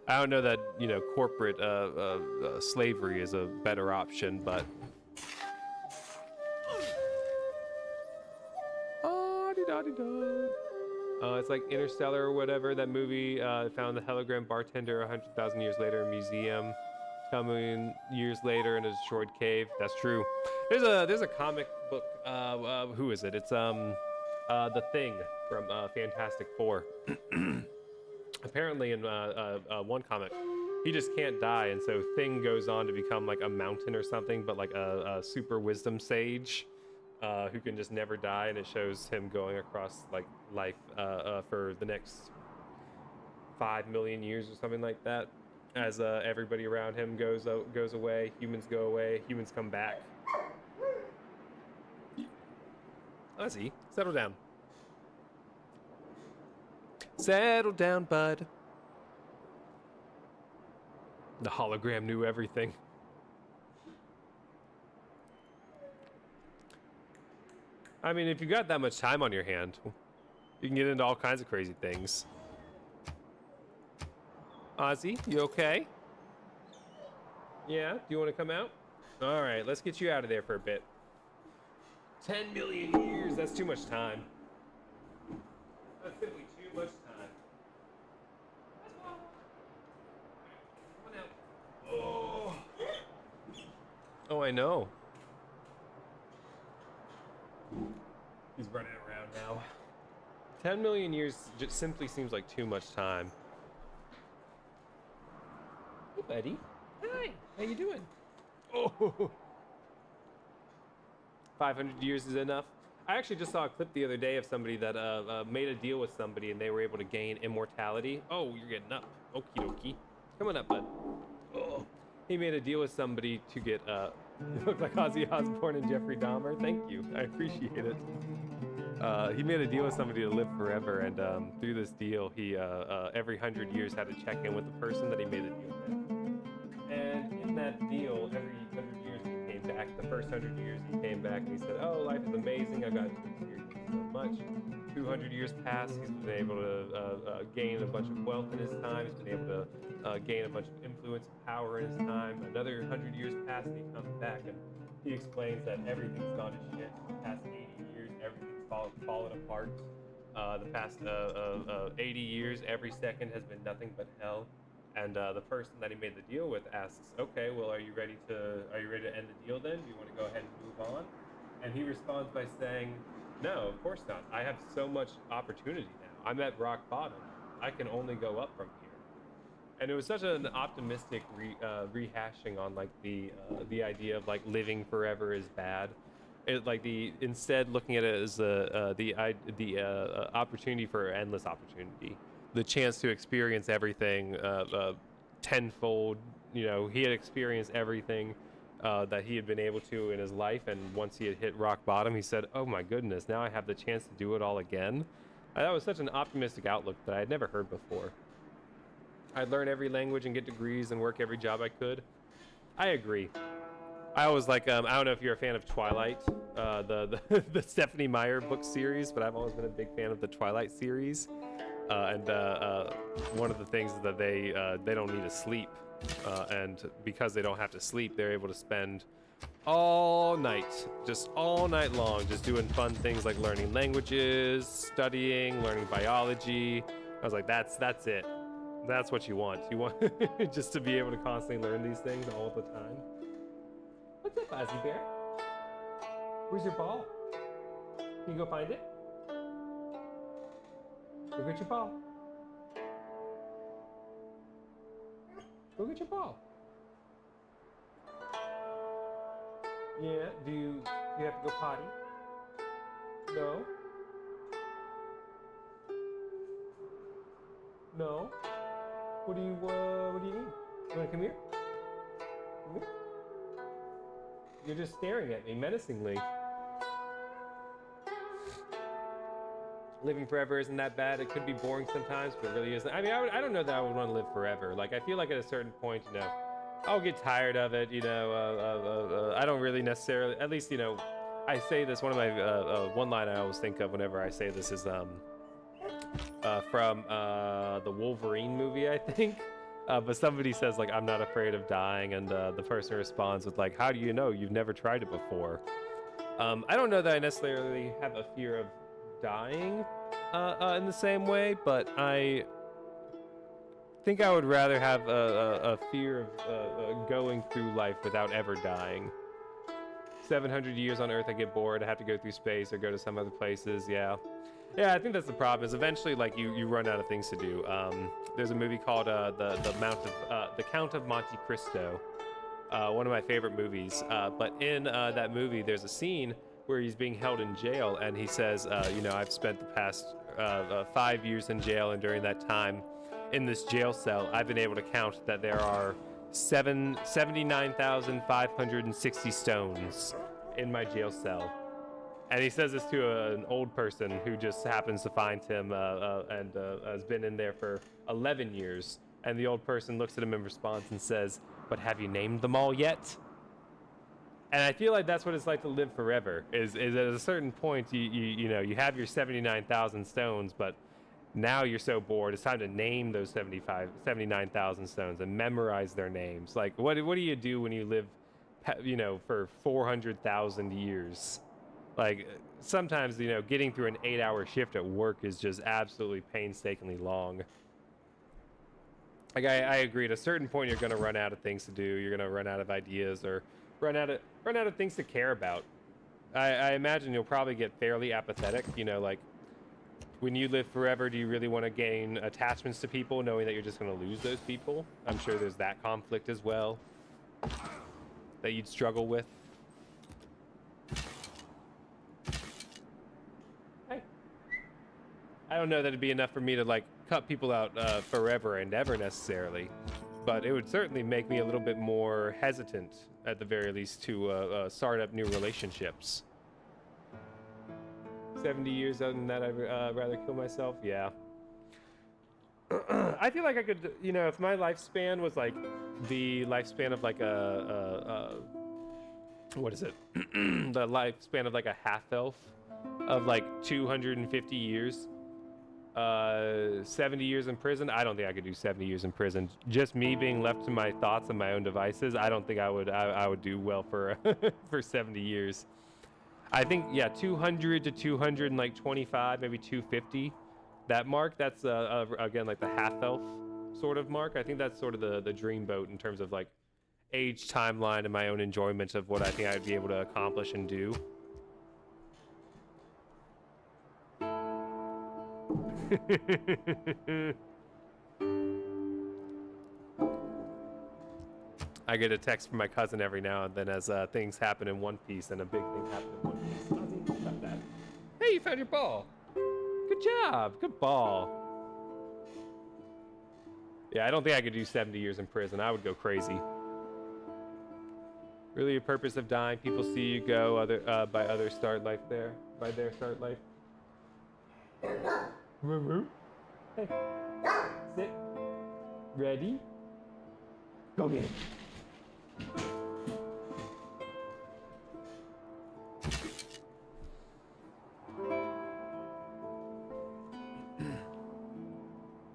I don't know that, you know, corporate slavery is a better option, but it's like Interstellar or whatever, that movie. Found the hologram bartender 100,000 years later in a museum. 10 million years later in a destroyed cave. That's true. There's a comic book. Who is it? It's The Thing from Fantastic Four. Apparently in one comic, he just can't die, and so Thing goes on to become like a mountain or something, but like a super wisdom sage. Who can just never die, and it shows him going across like life for the next 5 million years or something like that, as everybody around him goes away, humans go away, humans come back. Ozzy, settle down. Settle down, bud. The hologram knew everything. I mean, if you got that much time on your hand, you can get into all kinds of crazy things. Ozzy, you okay? Yeah? Do you want to come out? All right, let's get you out of there for a bit. 10 million years, that's too much time. That's simply too much time. Come on out. Oh, I know. He's running around now. 10 million years just simply seems like too much time. Hey, buddy. Hi. How you doing? Oh. 500 years is enough. I actually just saw a clip the other day of somebody that made a deal with somebody, and they were able to gain immortality. Oh, you're getting up. Okie dokie. Come on up, bud. Oh. He made a deal with somebody to get you look like Ozzy Osbourne and Jeffrey Dahmer. Thank you. I appreciate it. he made a deal with somebody to live forever, and through this deal, he every 100 years had to check in with the person that he made the deal with. And in that deal, every 100 years he came back. The first 100 years he came back and he said, "Oh, life is amazing. I got to experience so much." 200 years passed. He's been able to gain a bunch of wealth in his time. He's been able to gain a bunch of influence and power in his time. Another 100 years passed, and he comes back and he explains that everything's gone to shit. The past 80 years, everything's fallen apart. The past 80 years, every second has been nothing but hell. And the person that he made the deal with asks, "Okay, well, are you ready to end the deal then? Do you want to go ahead and move on?" And he responds by saying, "No, of course not. I have so much opportunity now. I'm at rock bottom. I can only go up from here." And it was such an optimistic rehashing on like the idea of like living forever is bad. It like instead looking at it as the opportunity for endless opportunity, the chance to experience everything tenfold. You know, he had experienced everything that he had been able to in his life, and once he had hit rock bottom, he said, "Oh my goodness, now I have the chance to do it all again." That was such an optimistic outlook that I had never heard before. I'd learn every language and get degrees and work every job I could. I agree. I always like, I don't know if you're a fan of Twilight, the Stephanie Meyer book series, but I've always been a big fan of the Twilight series. And one of the things is that they don't need to sleep. And because they don't have to sleep, they're able to spend all night, just all night long, just doing fun things like learning languages, studying, learning biology. I was like, that's it. That's what you want. You want just to be able to constantly learn these things all the time. What's up, Ozzy Bear? Where's your ball? Can you go find it? Go get your ball. Go get your ball. Yeah, do you have to go potty? No? No? What do you need? You wanna come here? Come here? You're just staring at me menacingly. Living forever isn't that bad. It could be boring sometimes, but it really isn't. I mean, I don't know that I would want to live forever. Like, I feel like at a certain point, you know, I'll get tired of it, you know. I don't really necessarily, at least, you know, I say this, one of my, one line I always think of whenever I say this is from the Wolverine movie, I think. But somebody says, like, "I'm not afraid of dying," and the person responds with, like, "How do you know? You've never tried it before." I don't know that I necessarily have a fear of dying in the same way, but I think I would rather have a fear of going through life without ever dying. 700 years on Earth, I get bored. I have to go through space or go to some other places. Yeah, I think that's the problem. Is eventually, like, you run out of things to do. There's a movie called the Count of Monte Cristo, one of my favorite movies. But in that movie, there's a scene where he's being held in jail, and he says, you know, "I've spent the past 5 years in jail, and during that time, in this jail cell, I've been able to count that there are 79,560 stones in my jail cell." And he says this to an old person who just happens to find him and has been in there for 11 years. And the old person looks at him in response and says, "But have you named them all yet?" And I feel like that's what it's like to live forever. Is at a certain point, you know, you have your 79,000 stones, but now you're so bored, it's time to name those 79,000 stones and memorize their names. Like, what do you do when you live, you know, for 400,000 years? Like, sometimes, you know, getting through an 8-hour shift at work is just absolutely painstakingly long. Like, I agree. At a certain point, you're going to run out of things to do. You're going to run out of ideas or run out of things to care about. I imagine you'll probably get fairly apathetic. You know, like, when you live forever, do you really want to gain attachments to people knowing that you're just going to lose those people? I'm sure there's that conflict as well that you'd struggle with. Hey. I don't know that it'd be enough for me to, like, cut people out forever and ever necessarily, but it would certainly make me a little bit more hesitant, at the very least, to start up new relationships. 70 years. Other than that, I'd rather kill myself. Yeah. I feel like I could, you know, if my lifespan was like the lifespan of like what is it? The lifespan of like a half elf of like 250 years. 70 years in prison. I don't think I could do 70 years in prison. Just me being left to my thoughts and my own devices. I don't think I would do well for for 70 years. I think, yeah, 200 to 225, maybe 250. That mark, that's again like the half elf sort of mark. I think that's sort of the dream boat in terms of like age, timeline, and my own enjoyment of what I think I'd be able to accomplish and do. I get a text from my cousin every now and then as things happen in One Piece and a big thing happened in One Piece. Ozzy, stop that. Hey, you found your ball. Good job. Good ball. Yeah, I don't think I could do 70 years in prison. I would go crazy. Really, a purpose of dying. People see you go by others start life there. By their start life. Hey. Sit. Ready? Go get it.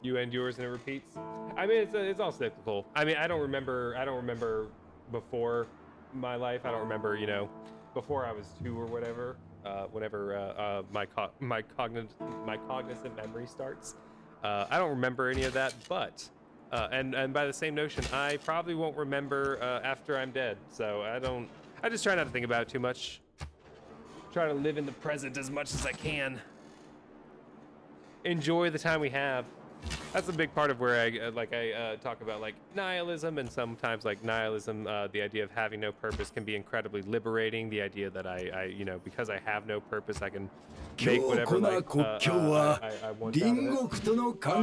You end yours and it repeats. I mean, it's all cyclical. I mean, I don't remember before my life. I don't remember, you know, before I was 2 or whatever. Whenever my cognizant memory starts, I don't remember any of that. But and by the same notion, I probably won't remember after I'm dead. So I just try not to think about it too much. Try to live in the present as much as I can. Enjoy the time we have. That's a big part of where I talk about like nihilism, and sometimes like nihilism, the idea of having no purpose can be incredibly liberating. The idea that I you know, because I have no purpose, I can make whatever like I want out of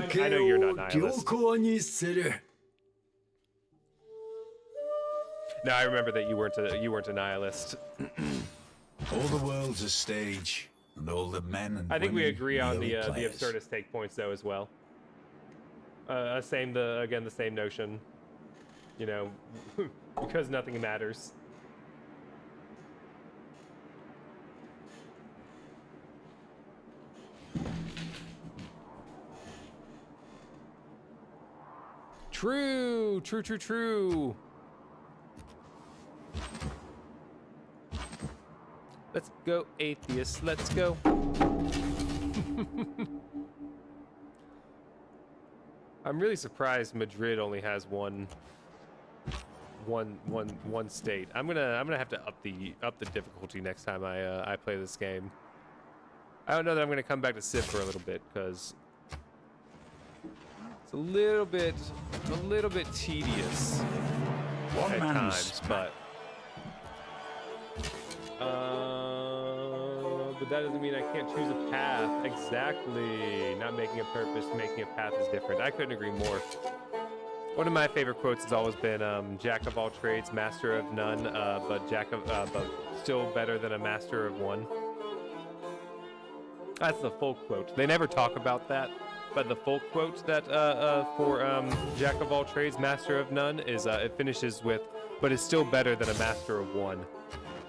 it. I know you're not nihilist. No, I remember that you weren't a nihilist. All the world's a stage, and all the men and I think we women agree on the merely players. absurdist take points though as well. The same notion, you know, because nothing matters. True. Let's go, atheists. Let's go. I'm really surprised Madrid only has one state. I'm gonna have to up the difficulty next time I play this game. I don't know that I'm gonna come back to Civ for a little bit because it's a little bit tedious One at man's times, but that doesn't mean I can't choose a path. Exactly. Not making a purpose, making a path is different. I couldn't agree more. One of my favorite quotes has always been, "Jack of all trades, master of none, but still better than a master of one." That's the full quote. They never talk about that, but the full quote that for Jack of all trades, master of none is it finishes with, "But is still better than a master of one."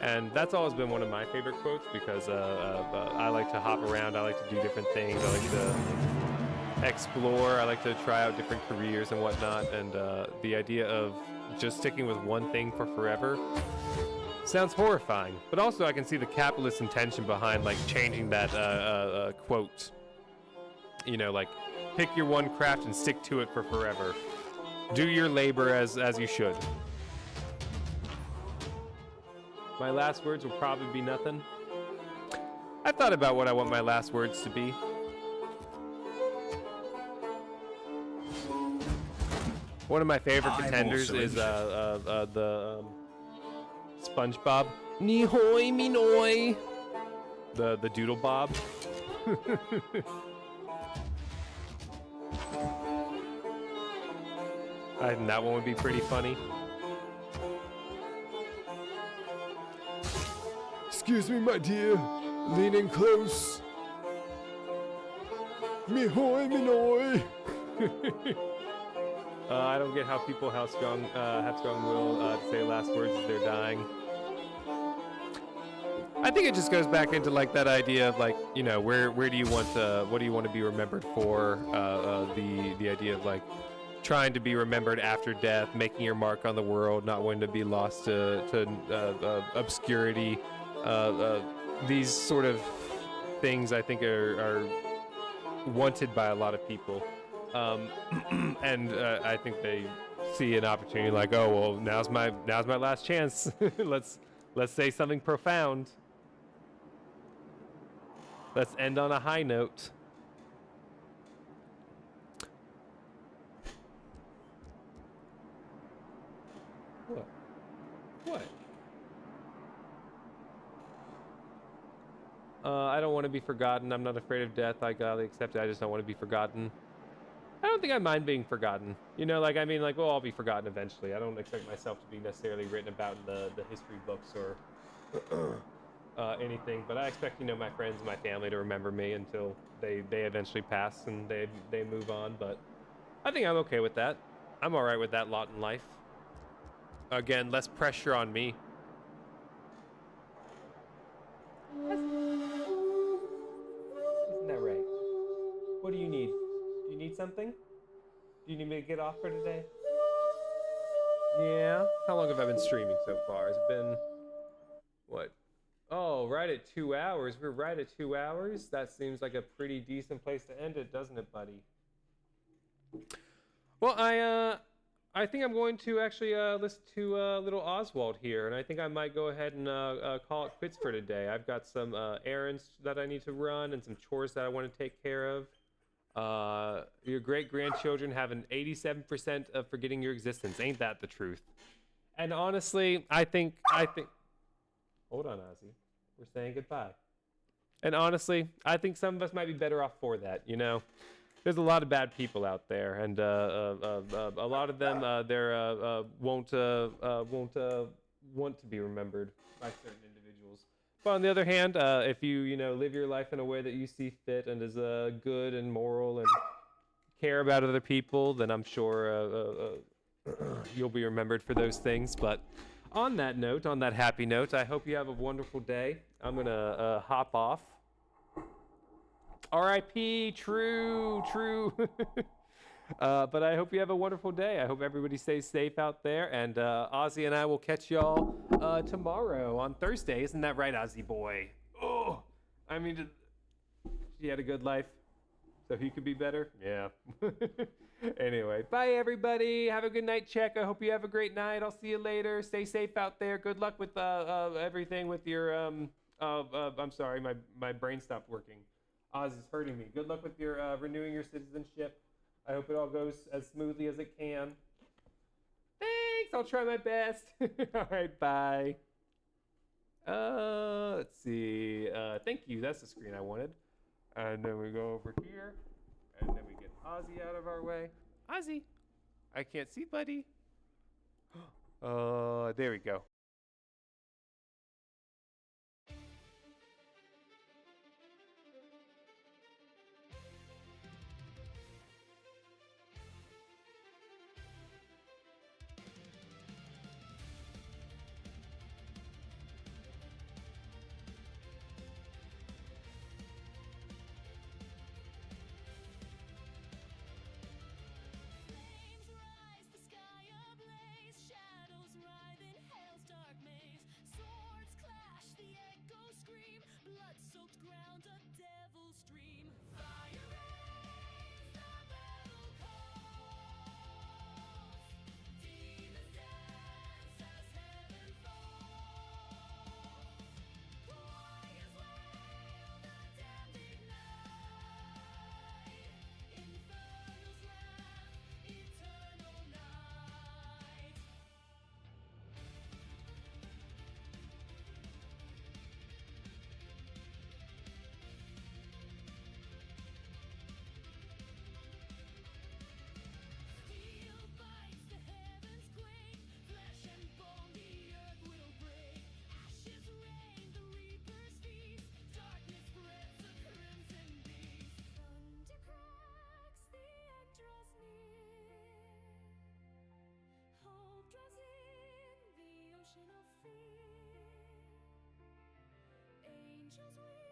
And that's always been one of my favorite quotes because I like to hop around. I like to do different things. I like to explore. I like to try out different careers and whatnot. And the idea of just sticking with one thing for forever sounds horrifying. But also I can see the capitalist intention behind like changing that quote. You know, like pick your one craft and stick to it for forever. Do your labor as you should. My last words will probably be nothing. I've thought about what I want my last words to be. One of my favorite I'm contenders also is the SpongeBob. Nihoy minoy. The Doodle Bob. I think that one would be pretty funny. Excuse me, my dear. Leaning close. Mihoi Minoi! I don't get how people have strong will to say last words as they're dying. I think it just goes back into like that idea of like, you know, where do you want what do you want to be remembered for? The idea of like trying to be remembered after death, making your mark on the world, not wanting to be lost to obscurity. These sort of things I think are wanted by a lot of people, and I think they see an opportunity like, oh well, now's my last chance. let's say something profound. Let's end on a high note. What? What? I don't want to be forgotten. I'm not afraid of death. I gladly accept it. I just don't want to be forgotten. I don't think I mind being forgotten. You know, like, I mean, like, well, I'll be forgotten eventually. I don't expect myself to be necessarily written about in the history books or anything, but I expect, you know, my friends and my family to remember me until they eventually pass and they move on. But I think I'm okay with that. I'm all right with that lot in life. Again, less pressure on me. Isn't that right? What do you need? Do you need something? Do you need me to get off for today? Yeah. How long have I been streaming so far? Has it been what? Oh, right at 2 hours. We're right at 2 hours. That seems like a pretty decent place to end it, doesn't it, buddy? Well, I think I'm going to actually listen to little Oswald here, and I think I might go ahead and call it quits for today. I've got some errands that I need to run and some chores that I want to take care of. Your great-grandchildren have an 87% of forgetting your existence. Ain't that the truth? And honestly, I think... Hold on, Ozzy. We're saying goodbye. And honestly, I think some of us might be better off for that, you know? There's a lot of bad people out there, and a lot of them won't want to be remembered by certain individuals. But on the other hand, if you live your life in a way that you see fit and is good and moral and care about other people, then I'm sure you'll be remembered for those things. But on that note, on that happy note, I hope you have a wonderful day. I'm gonna hop off. R.I.P. True. But I hope you have a wonderful day. I hope everybody stays safe out there. And Ozzy and I will catch y'all tomorrow on Thursday. Isn't that right, Ozzy boy? Oh, I mean, she had a good life, so he could be better. Yeah. Anyway, bye everybody. Have a good night, check. I hope you have a great night. I'll see you later. Stay safe out there. Good luck with everything with your I'm sorry, my brain stopped working. Oz is hurting me. Good luck with your renewing your citizenship. I hope it all goes as smoothly as it can. Thanks. I'll try my best. All right. Bye. Let's see. Thank you. That's the screen I wanted. And then we go over here. And then we get Ozzy out of our way. Ozzy. I can't see, buddy. There we go. Flames rise, the sky ablaze, shadows writhe in hell's fear. Angels will